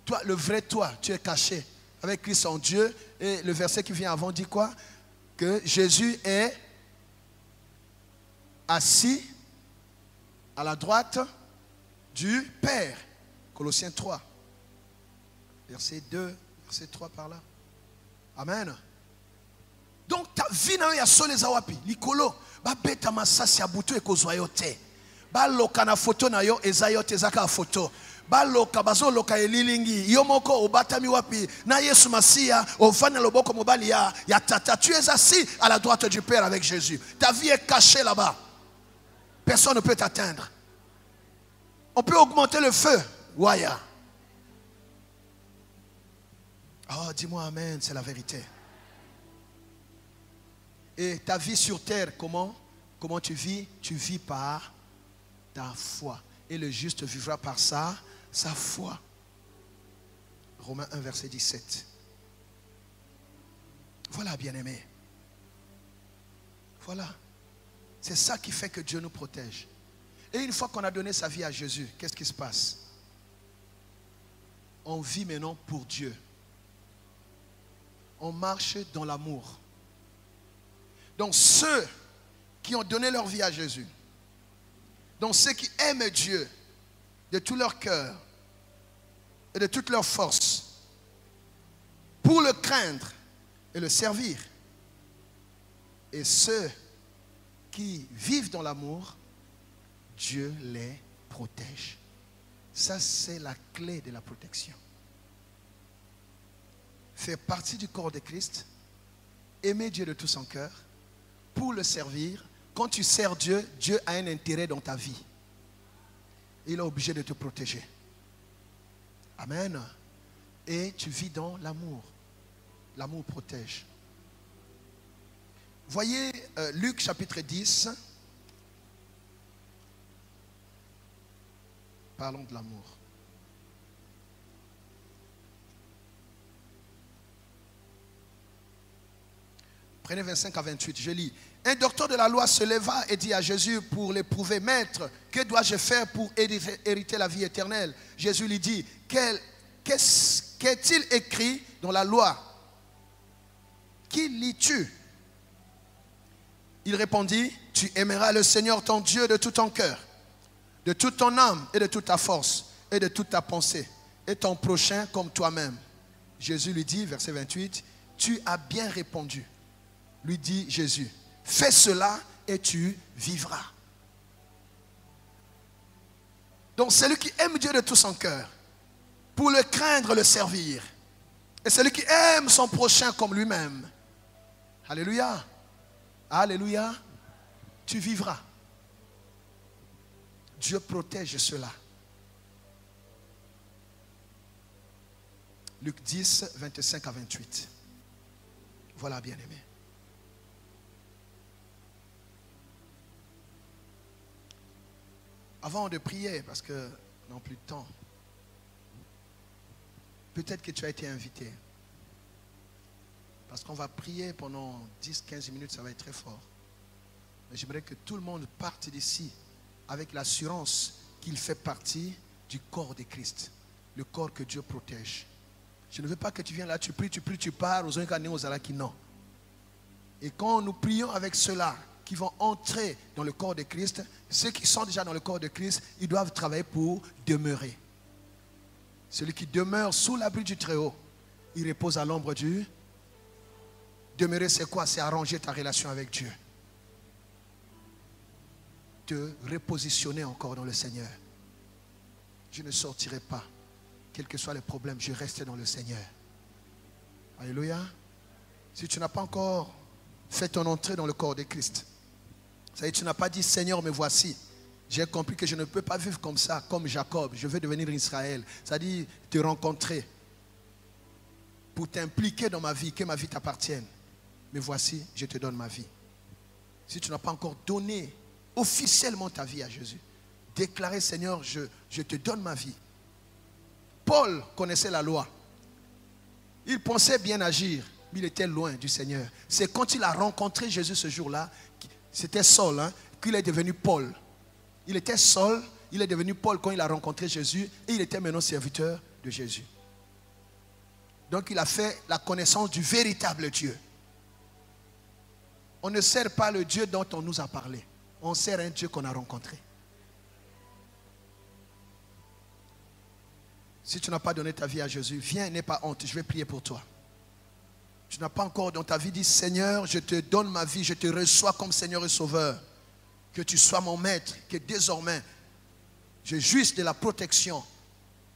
toi, le vrai toi, tu es caché avec Christ en Dieu. Et le verset qui vient avant dit quoi? Que Jésus est assis à la droite du Père. Colossiens 3. Verset 2, verset 3 par là. Amen. Donc ta vie na ya sole zawapi likolo ba beta masasi abuto ekozwa yote ba loka na photo na yo ezayote zaka photo ba loka bazo loka elilingi yo moko obatami wapi na Yesu Masia ofana loboko mobali ya tata. Tu es assis à la droite du Père avec Jésus. Ta vie est cachée là-bas. Personne ne peut t'atteindre. On peut augmenter le feu. Waya. Oh, dis-moi amen, c'est la vérité. Et ta vie sur terre, comment tu vis? Tu vis par ta foi. Et le juste vivra par sa foi. Romains 1, verset 17. Voilà, bien-aimés. Voilà. C'est ça qui fait que Dieu nous protège. Et une fois qu'on a donné sa vie à Jésus, qu'est-ce qui se passe? On vit maintenant pour Dieu. On marche dans l'amour. Donc ceux qui ont donné leur vie à Jésus, donc ceux qui aiment Dieu de tout leur cœur et de toute leur force, pour le craindre et le servir, et ceux qui vivent dans l'amour, Dieu les protège. Ça, c'est la clé de la protection. Faire partie du corps de Christ, aimer Dieu de tout son cœur, pour le servir. Quand tu sers Dieu, Dieu a un intérêt dans ta vie. Il est obligé de te protéger. Amen. Et tu vis dans l'amour. L'amour protège. Voyez Luc chapitre 10. Parlons de l'amour. Prenez 25 à 28, je lis. Un docteur de la loi se leva et dit à Jésus pour l'éprouver, Maître, que dois-je faire pour hériter la vie éternelle? Jésus lui dit, qu'est-il écrit dans la loi? Qui lis-tu? Il répondit, tu aimeras le Seigneur ton Dieu de tout ton cœur, de toute ton âme et de toute ta force et de toute ta pensée, et ton prochain comme toi-même. Jésus lui dit, verset 28, tu as bien répondu. Lui dit Jésus, fais cela et tu vivras. Donc celui qui aime Dieu de tout son cœur, pour le craindre, le servir, et celui qui aime son prochain comme lui-même, alléluia, alléluia, tu vivras. Dieu protège cela. Luc 10, 25 à 28. Voilà, bien-aimé. Avant de prier, parce que nous n'avons plus de temps, peut-être que tu as été invité. Parce qu'on va prier pendant 10-15 minutes, ça va être très fort. Mais j'aimerais que tout le monde parte d'ici avec l'assurance qu'il fait partie du corps de Christ. Le corps que Dieu protège. Je ne veux pas que tu viennes là, tu pries, tu pars, aux qui non. Et quand nous prions avec ceux-là qui vont entrer dans le corps de Christ, ceux qui sont déjà dans le corps de Christ, ils doivent travailler pour demeurer. Celui qui demeure sous l'abri du Très-Haut, il repose à l'ombre du. Demeurer, c'est quoi? C'est arranger ta relation avec Dieu. Te repositionner encore dans le Seigneur. Je ne sortirai pas. Quels que soient les problèmes, je reste dans le Seigneur. Alléluia. Si tu n'as pas encore fait ton entrée dans le corps de Christ, ça veut dire, tu n'as pas dit Seigneur, me voici. J'ai compris que je ne peux pas vivre comme ça, comme Jacob. Je veux devenir Israël. Ça veut dire te rencontrer pour t'impliquer dans ma vie, que ma vie t'appartienne. Mais voici, je te donne ma vie. Si tu n'as pas encore donné officiellement ta vie à Jésus, déclarer Seigneur, je te donne ma vie. Paul connaissait la loi. Il pensait bien agir, mais il était loin du Seigneur. C'est quand il a rencontré Jésus ce jour-là, c'était Saul, hein, qu'il est devenu Paul. Il était Saul, il est devenu Paul quand il a rencontré Jésus et il était maintenant serviteur de Jésus. Donc il a fait la connaissance du véritable Dieu. On ne sert pas le Dieu dont on nous a parlé. On sert un Dieu qu'on a rencontré. Si tu n'as pas donné ta vie à Jésus, viens, n'aie pas honte, je vais prier pour toi. Tu n'as pas encore dans ta vie dit, Seigneur, je te donne ma vie, je te reçois comme Seigneur et Sauveur. Que tu sois mon maître, que désormais, je jouisse de la protection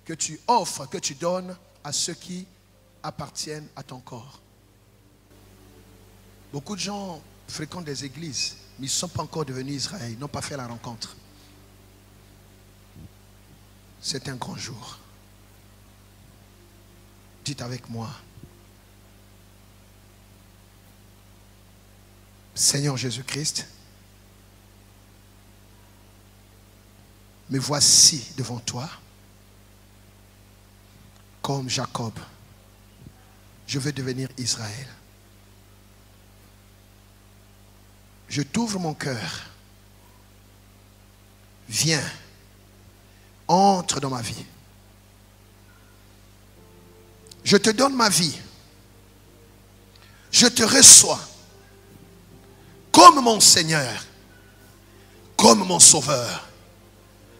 que tu offres, que tu donnes à ceux qui appartiennent à ton corps. Beaucoup de gens fréquentent des églises, mais ils ne sont pas encore devenus Israël, ils n'ont pas fait la rencontre. C'est un grand jour. Dites avec moi, Seigneur Jésus-Christ, me voici devant toi, comme Jacob. Je veux devenir Israël. Je t'ouvre mon cœur. Viens, entre dans ma vie. Je te donne ma vie. Je te reçois comme mon Seigneur, comme mon Sauveur.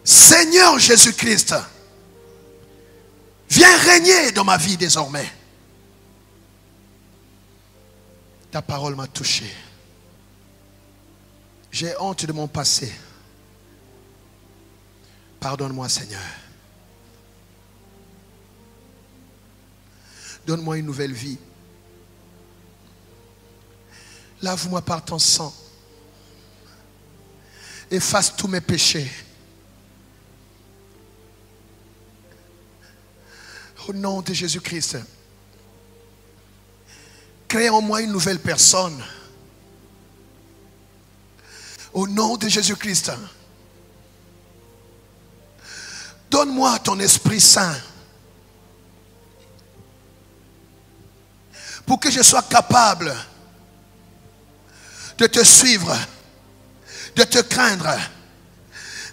Seigneur Jésus-Christ, viens régner dans ma vie désormais. Ta parole m'a touché. J'ai honte de mon passé. Pardonne-moi, Seigneur. Donne-moi une nouvelle vie. Lave-moi par ton sang. Efface tous mes péchés. Au nom de Jésus-Christ, crée en moi une nouvelle personne. Au nom de Jésus-Christ, donne-moi ton Esprit Saint pour que je sois capable de te suivre, de te craindre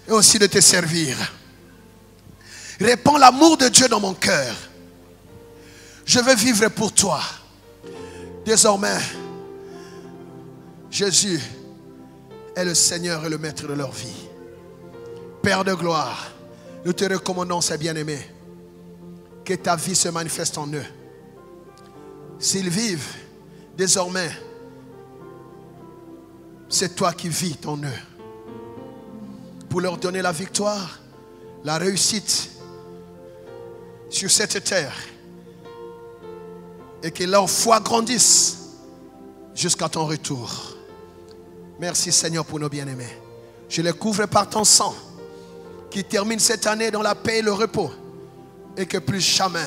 et aussi de te servir. Répands l'amour de Dieu dans mon cœur. Je veux vivre pour toi. Désormais, Jésus est le Seigneur et le Maître de leur vie. Père de gloire, nous te recommandons, ces bien-aimés, que ta vie se manifeste en eux. S'ils vivent, désormais, c'est toi qui vis en eux. Pour leur donner la victoire, la réussite sur cette terre. Et que leur foi grandisse jusqu'à ton retour. Merci Seigneur pour nos bien-aimés. Je les couvre par ton sang qui termine cette année dans la paix et le repos. Et que plus jamais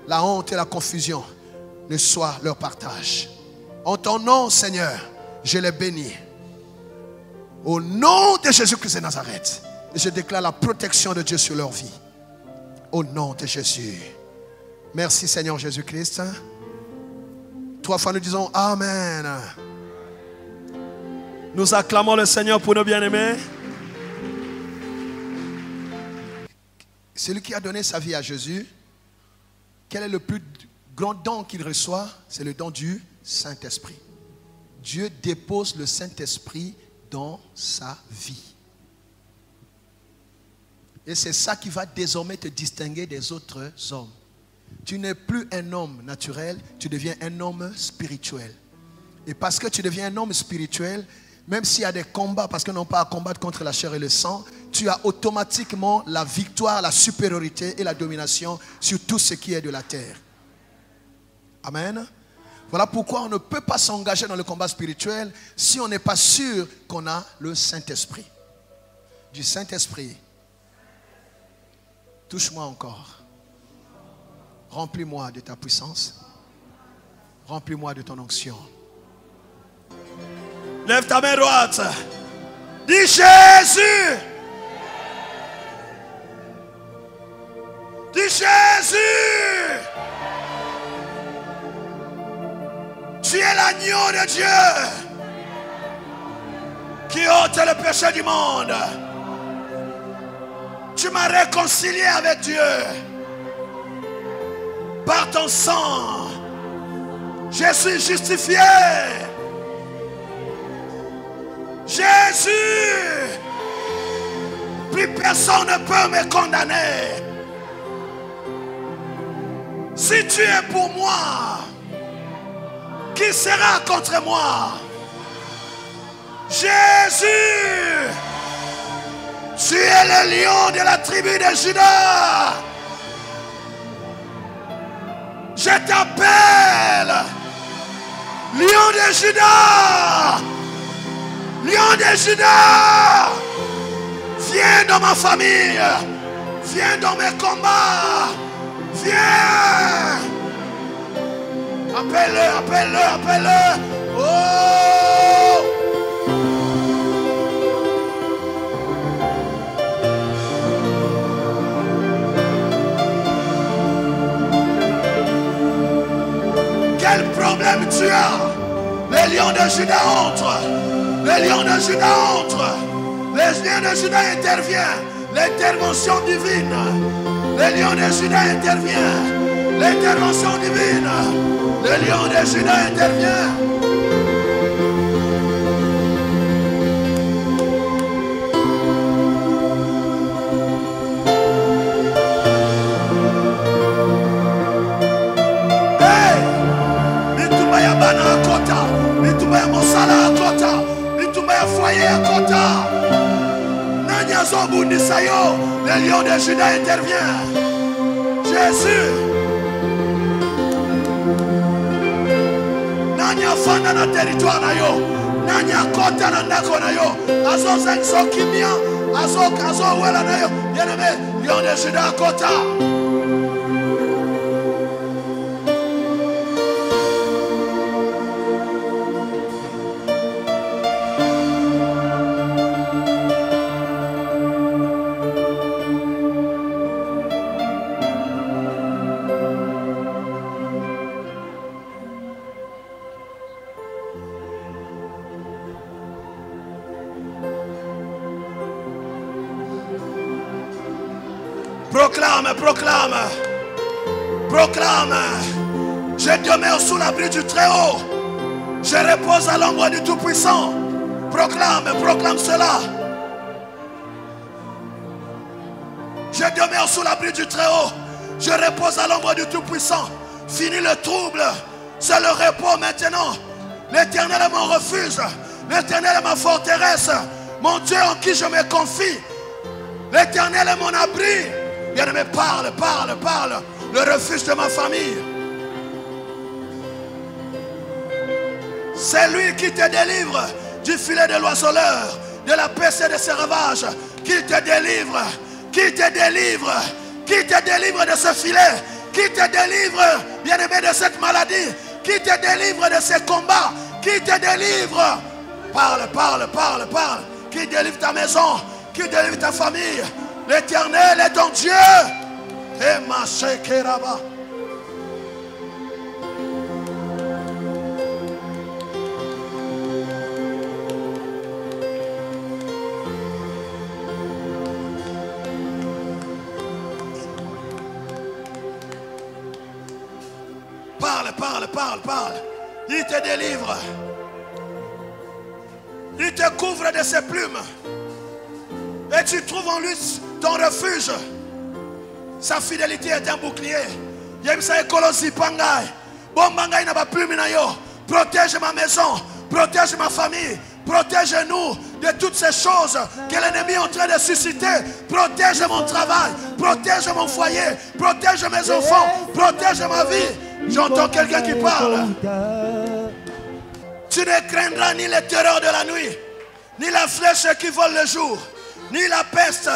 la honte et la confusion ne soient leur partage. En ton nom Seigneur, je les bénis. Au nom de Jésus-Christ de Nazareth. Et je déclare la protection de Dieu sur leur vie. Au nom de Jésus. Merci Seigneur Jésus-Christ. 3 fois nous disons Amen. Nous acclamons le Seigneur pour nos bien-aimés. Celui qui a donné sa vie à Jésus, quel est le plus grand don qu'il reçoit? C'est le don du Saint-Esprit. Dieu dépose le Saint-Esprit dans sa vie. Et c'est ça qui va désormais te distinguer des autres hommes. Tu n'es plus un homme naturel, tu deviens un homme spirituel. Et parce que tu deviens un homme spirituel, même s'il y a des combats, parce qu'on n'a pas à combattre contre la chair et le sang, tu as automatiquement la victoire, la supériorité et la domination sur tout ce qui est de la terre. Amen. Voilà pourquoi on ne peut pas s'engager dans le combat spirituel si on n'est pas sûr qu'on a le Saint-Esprit. Du Saint-Esprit. Touche-moi encore. Remplis-moi de ta puissance. Remplis-moi de ton onction. Lève ta main droite. Dis Jésus. Dis Jésus. Tu es l'agneau de Dieu qui ôte le péché du monde. Tu m'as réconcilié avec Dieu par ton sang. Je suis justifié. Jésus, plus personne ne peut me condamner. Si tu es pour moi, qui sera contre moi? Jésus, tu es le lion de la tribu de Juda. Je t'appelle lion de Juda. Lion de Juda. Viens dans ma famille. Viens dans mes combats. Viens. Appelle-le, appelle-le, appelle-le. Oh! Quel problème tu as? Les lions de Juda entrent. Les lions de Juda entrent. Les lions de Juda interviennent. L'intervention divine. Les lions de Juda interviennent. L'intervention divine. Le lion de Juda intervient. Hey! Mitumaya bana akota. Mitumaya mosala akota. Mitumaya foyer akota. Nanya zobundi sayo. Le lion de Juda intervient. Jésus. Nanya fanda na territoire na yo. Nanya kota na ndako na yo. Azo zenso kimia. Azo wela na yo. Bien-aimé, lion de Juda kota. Proclame, proclame, proclame. Je demeure sous l'abri du Très-Haut. Je repose à l'ombre du Tout-Puissant. Proclame, proclame cela. Je demeure sous l'abri du Très-Haut. Je repose à l'ombre du Tout-Puissant. Fini le trouble. C'est le repos maintenant. L'Éternel est mon refuge. L'Éternel est ma forteresse. Mon Dieu en qui je me confie. L'Éternel est mon abri. Bien-aimé, parle. Le refuge de ma famille. C'est lui qui te délivre du filet de l'oiseleur, de la peste et de ses ravages. Qui te délivre. Qui te délivre. Qui te délivre de ce filet. Qui te délivre, bien-aimé, de cette maladie. Qui te délivre de ces combats. Qui te délivre. Parle. Qui délivre ta maison. Qui délivre ta famille. L'Éternel est ton Dieu. Et ma shekeraba. Parle. Il te délivre. Il te couvre de ses plumes. Et tu trouves en lui ton refuge. Sa fidélité est un bouclier. Protège ma maison. Protège ma famille. Protège-nous de toutes ces choses que l'ennemi est en train de susciter. Protège mon travail. Protège mon foyer. Protège mes enfants. Protège ma vie. J'entends quelqu'un qui parle. Tu ne craindras ni les terreurs de la nuit, ni la flèche qui vole le jour, ni la peste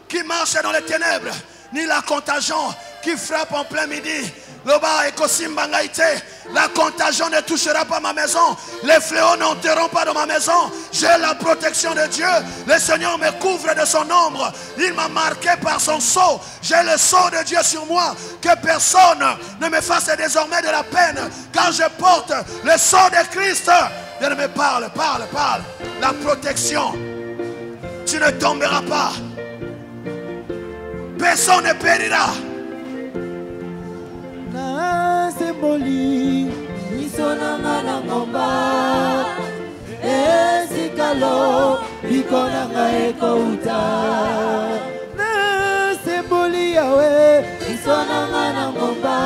qui marche dans les ténèbres, ni la contagion qui frappe en plein midi. La contagion ne touchera pas ma maison. Les fléaux n'entreront pas dans ma maison. J'ai la protection de Dieu. Le Seigneur me couvre de son ombre. Il m'a marqué par son sceau. J'ai le sceau de Dieu sur moi. Que personne ne me fasse désormais de la peine, car je porte le sceau de Christ. Dieu me parle. La protection. Tu ne tomberas pas. Personne ne périra.
Semboli isonanga na ngomba esikalo ikonanga ekouta na semboli yawe isonanga na ngomba.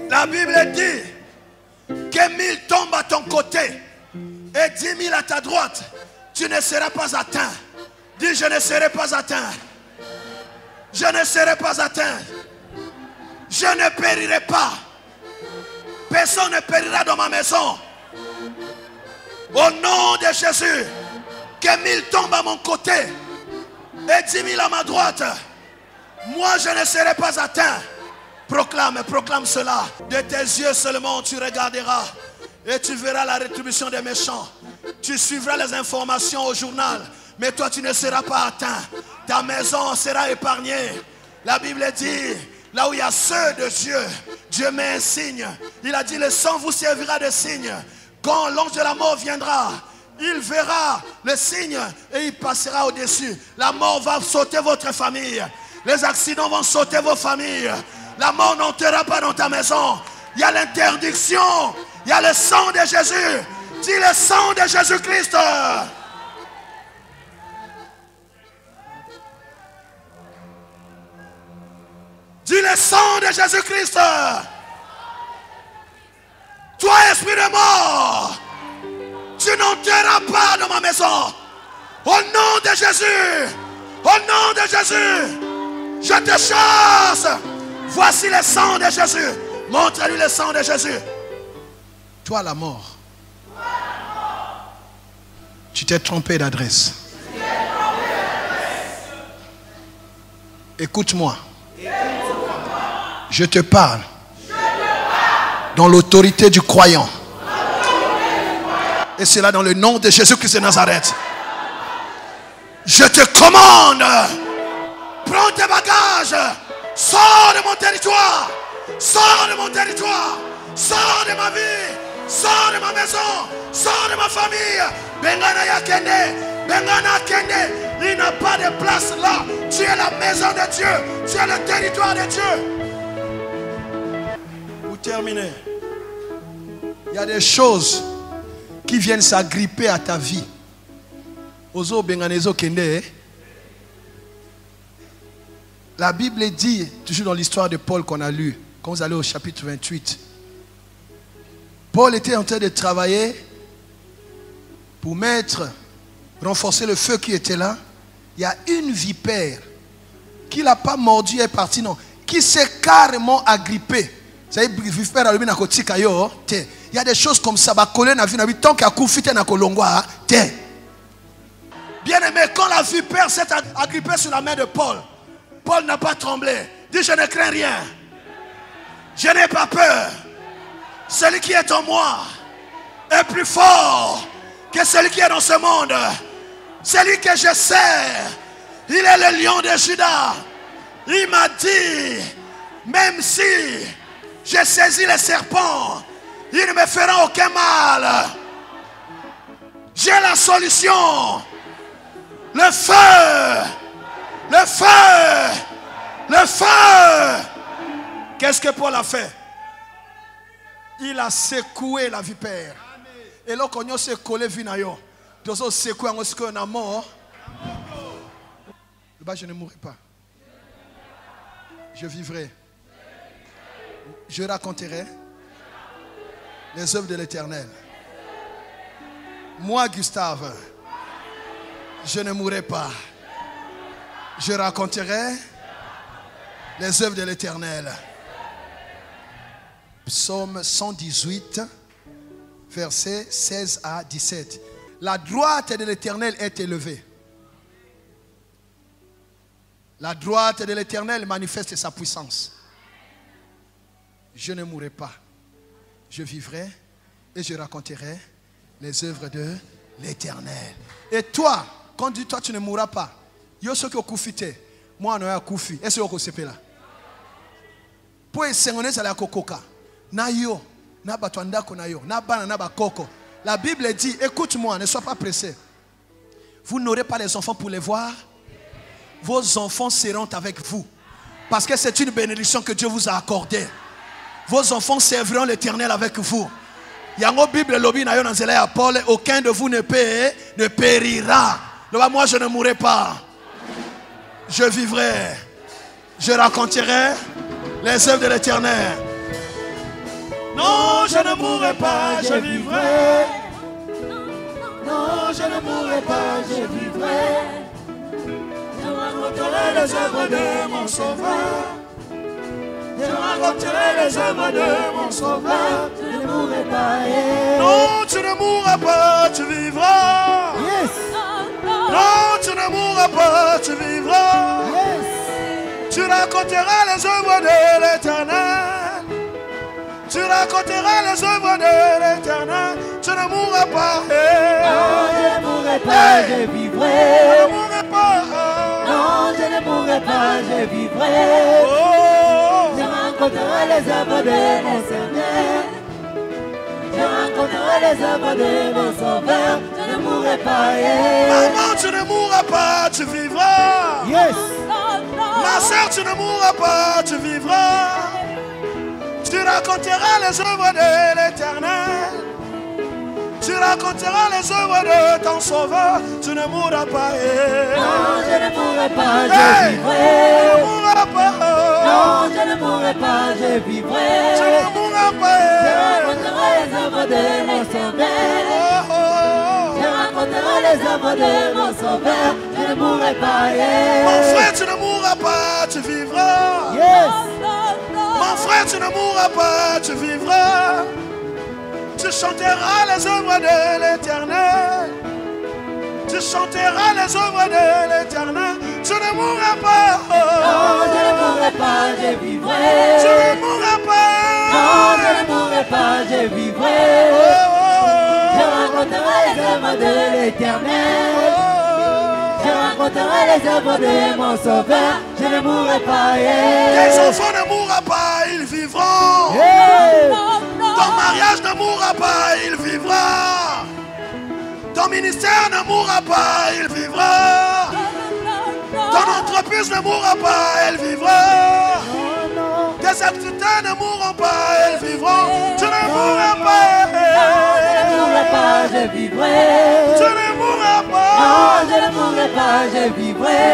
La Bible dit que 1000 tombent à ton côté et 10 000 à ta droite, tu ne seras pas atteint. Dis, je ne serai pas atteint. Je ne serai pas atteint. Je ne périrai pas. Personne ne périra dans ma maison. Au nom de Jésus, que 1000 tombent à mon côté et 10 000 à ma droite, moi je ne serai pas atteint. Proclame cela. De tes yeux seulement tu regarderas et tu verras la rétribution des méchants. Tu suivras les informations au journal, mais toi tu ne seras pas atteint. Ta maison sera épargnée. La Bible dit, là où il y a ceux de Dieu, Dieu met un signe. Il a dit, le sang vous servira de signe. Quand l'ange de la mort viendra, il verra le signe et il passera au-dessus. La mort va sauter votre famille. Les accidents vont sauter vos familles. La mort n'entrera pas dans ta maison. Il y a l'interdiction. Il y a le sang de Jésus. Dis le sang de Jésus-Christ. Dis le sang de Jésus-Christ. Toi, esprit de mort, tu n'entreras pas dans ma maison. Au nom de Jésus. Au nom de Jésus. Je te chasse. Voici le sang de Jésus. Montre-lui le sang de Jésus. Toi, la mort. Tu t'es trompé d'adresse. Écoute-moi. Je te parle dans l'autorité du croyant. Et c'est là dans le nom de Jésus-Christ de Nazareth. Je te commande, prends tes bagages, sors de mon territoire, sors de mon territoire, sors de ma vie, sors de ma maison, sors de ma famille. Bengana Yakende, Bengana Kende, il n'a pas de place là. Tu es la maison de Dieu, tu es le territoire de Dieu. Terminé. Il y a des choses qui viennent s'agripper à ta vie. Ozo benganezo kende. La Bible dit, toujours dans l'histoire de Paul qu'on a lu, quand vous allez au chapitre 28, Paul était en train de travailler pour renforcer le feu qui était là. Il y a une vipère qui l'a pas mordu et est partie, non. Qui s'est carrément agrippée. Il y a des choses comme ça. Tant qu'il y a coufité na kolongwa. Bien aimé, quand la vipère s'est agrippée sur la main de Paul, Paul n'a pas tremblé. Dit, je ne crains rien. Je n'ai pas peur. Celui qui est en moi est plus fort que celui qui est dans ce monde. Celui que je sers, il est le lion de Juda. Il m'a dit, même si j'ai saisi les serpents, il ne me fera aucun mal. J'ai la solution. Le feu. Le feu. Le feu. Qu'est-ce que Paul a fait? Il a secoué la vipère. Et là, quand on s'est collé, on s'est secoué, on a mort. Là-bas, je ne mourrai pas. Je vivrai. Je raconterai les œuvres de l'Éternel. Moi, Gustave, je ne mourrai pas. Je raconterai les œuvres de l'Éternel. Psaume 118, versets 16 à 17. La droite de l'Éternel est élevée. La droite de l'Éternel manifeste sa puissance. Je ne mourrai pas. Je vivrai et je raconterai les œuvres de l'Éternel. Et toi, quand on dit toi tu ne mourras pas, yo ce que kufite, moi non kufi. Est-ce que vous là? Pour essayer ça la kokoka. Na yo, na batwanda ko na yo, na bana na bakoko. La Bible dit, écoute-moi, ne sois pas pressé. Vous n'aurez pas les enfants pour les voir. Vos enfants seront avec vous. Parce que c'est une bénédiction que Dieu vous a accordée. Vos enfants serviront l'Éternel avec vous. Yango Bible lobi na yo nanzela ya Paul, aucun de vous ne périra. Moi je ne mourrai pas. Je vivrai. Je raconterai les œuvres de l'Éternel. Non, je ne mourrai pas, je vivrai.
Non, je ne mourrai pas, je vivrai. Je raconterai les œuvres de mon Sauveur. Je raconterai les œuvres de mon Sauveur. Je ne mourrai pas.
Non, tu ne mourras pas, tu vivras.
Yes.
Non, tu ne mourras pas, tu vivras.
Yes.
Tu raconteras les œuvres de l'Éternel. Tu raconteras les œuvres de l'Éternel. Tu ne mourras pas.
Non, je ne mourrai pas, je vivrai.
Je ne mourrai pas.
Non, je ne mourrai pas, je vivrai.
Oh.
Je raconterai les œuvres de mon Seigneur. Je raconterai les œuvres de mon Sauveur. Je ne mourrai pas.
Maman, tu ne mourras pas, tu vivras.
Yes.
Ma soeur, tu ne mourras pas, tu vivras. Tu raconteras les œuvres de l'Éternel. Tu raconteras les œuvres de ton Sauveur. Tu ne mourras pas.
Non, je ne mourrai pas, je vivrai.
Tu ne mourras pas.
Non, je ne mourrai pas, je vivrai.
Tu ne mourras pas.
Je raconterai les œuvres de mon Sauveur. Je raconterai les œuvres de mon Sauveur. Je ne mourrai pas.
Mon frère, tu ne mourras pas, tu vivras.
Yes.
Mon frère, tu ne mourras pas, tu vivras. Tu chanteras les œuvres de l'Éternel. Tu chanteras les œuvres de l'Éternel. Tu ne mourras pas.
Non, je ne mourrai pas, je vivrai.
Tu ne mourras pas.
Non, je ne mourrai pas, je vivrai. Je raconterai les œuvres de l'Éternel. Je raconterai les œuvres de mon Sauveur. Je ne mourrai pas.
Tes enfants ne mourront pas, ils vivront. Ton mariage ne mourra pas, il vivra. Ton ministère ne mourra pas, il vivra. Ton entreprise ne mourra pas, elle vivra. Tes activités ne mourront pas, elles vivront. Tu ne mourras pas.
Je ne mourrai pas, je vivrai.
Tu ne mourras pas.
Non, je ne mourrai pas, je vivrai.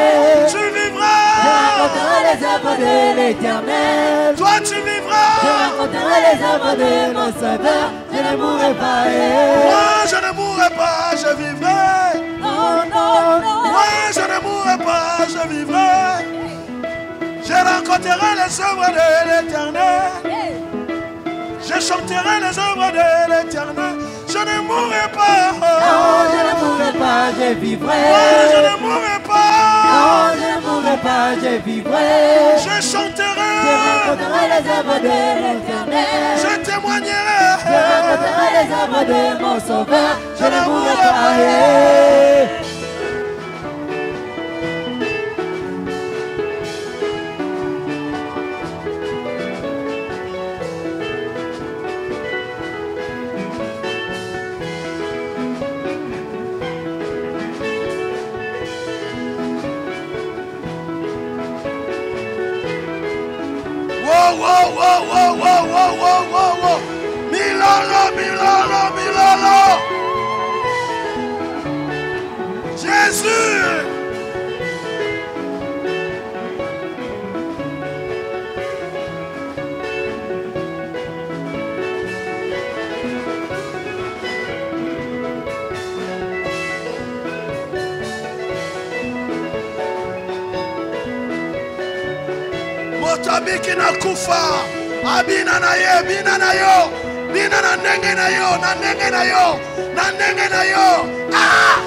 Tu vivras.
Je raconterai les œuvres de l'Éternel.
Toi tu vivras.
Je raconterai les œuvres de mon Sauveur. Je ne mourrai pas.
Moi je ne mourrai pas, je vivrai.
Non, non, non.
Moi je ne mourrai pas, je vivrai. Je rencontrerai les œuvres de l'Éternel. Je chanterai les œuvres de l'Éternel. Je ne mourrai pas.
Non, je ne mourrai pas, je vivrai.
Je ne mourrai pas.
Non, je ne mourrai pas, je vivrai.
Je chanterai.
Je raconterai les œuvres de l'Éternel.
Je témoignerai.
Je raconterai les œuvres de mon Sauveur. Je ne mourrai pas.
Wow, wow, wow, wow, wow, wow, wow, wow, wow. Milano, Milano, Milano. Jésus. Motabiki na kufa. Abina na ye, bina na yo. Bina na nenge na yo, na nenge na yo. Na nenge na yo. Ah!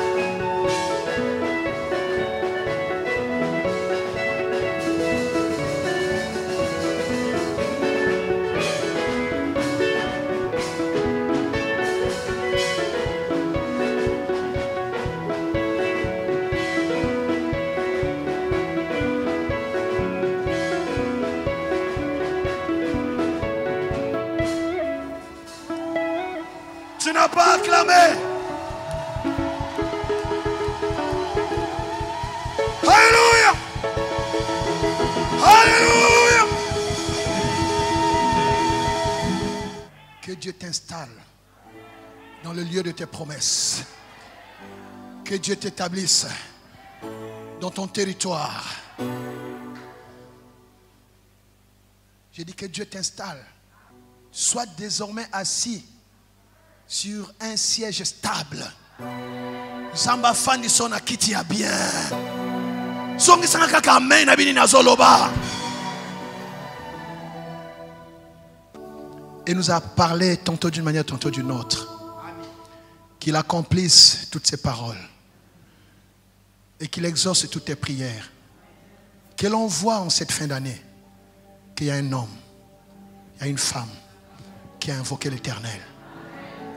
Tu n'as pas acclamé. Alléluia. Alléluia. Que Dieu t'installe dans le lieu de tes promesses. Que Dieu t'établisse dans ton territoire. J'ai dit que Dieu t'installe. Sois désormais assis sur un siège stable. Zamba fandi sona kiti ya bien. Songi sanga kaka amen na bini nazoloba. Et nous a parlé tantôt d'une manière, tantôt d'une autre. Qu'il accomplisse toutes ses paroles. Et qu'il exauce toutes tes prières. Que l'on voit en cette fin d'année qu'il y a un homme, il y a une femme qui a invoqué l'Éternel.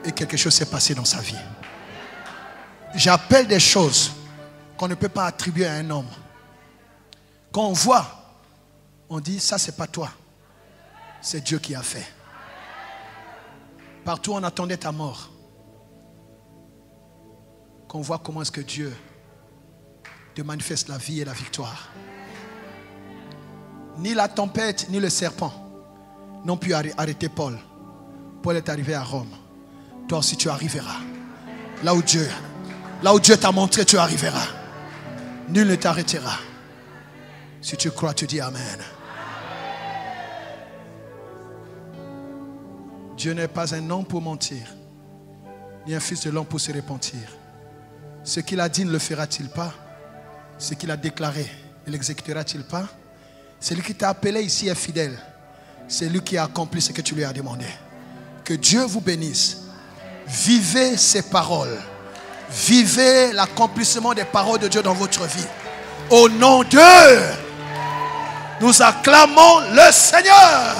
Et quelque chose s'est passé dans sa vie. J'appelle des choses qu'on ne peut pas attribuer à un homme. Quand on voit, on dit ça c'est pas toi, c'est Dieu qui a fait. Partout on attendait ta mort. Quand on voit comment est-ce que Dieu te manifeste la vie et la victoire. Ni la tempête ni le serpent n'ont pu arrêter Paul. Paul est arrivé à Rome. Toi aussi tu arriveras. Là où Dieu t'a montré, tu arriveras. Nul ne t'arrêtera. Si tu crois, tu dis Amen. Dieu n'est pas un homme pour mentir, ni un fils de l'homme pour se repentir. Ce qu'il a dit ne le fera-t-il pas? Ce qu'il a déclaré ne l'exécutera-t-il pas? Celui qui t'a appelé ici est fidèle. C'est lui qui a accompli ce que tu lui as demandé. Que Dieu vous bénisse. Vivez ces paroles. Vivez l'accomplissement des paroles de Dieu dans votre vie. Au nom de, nous acclamons le Seigneur.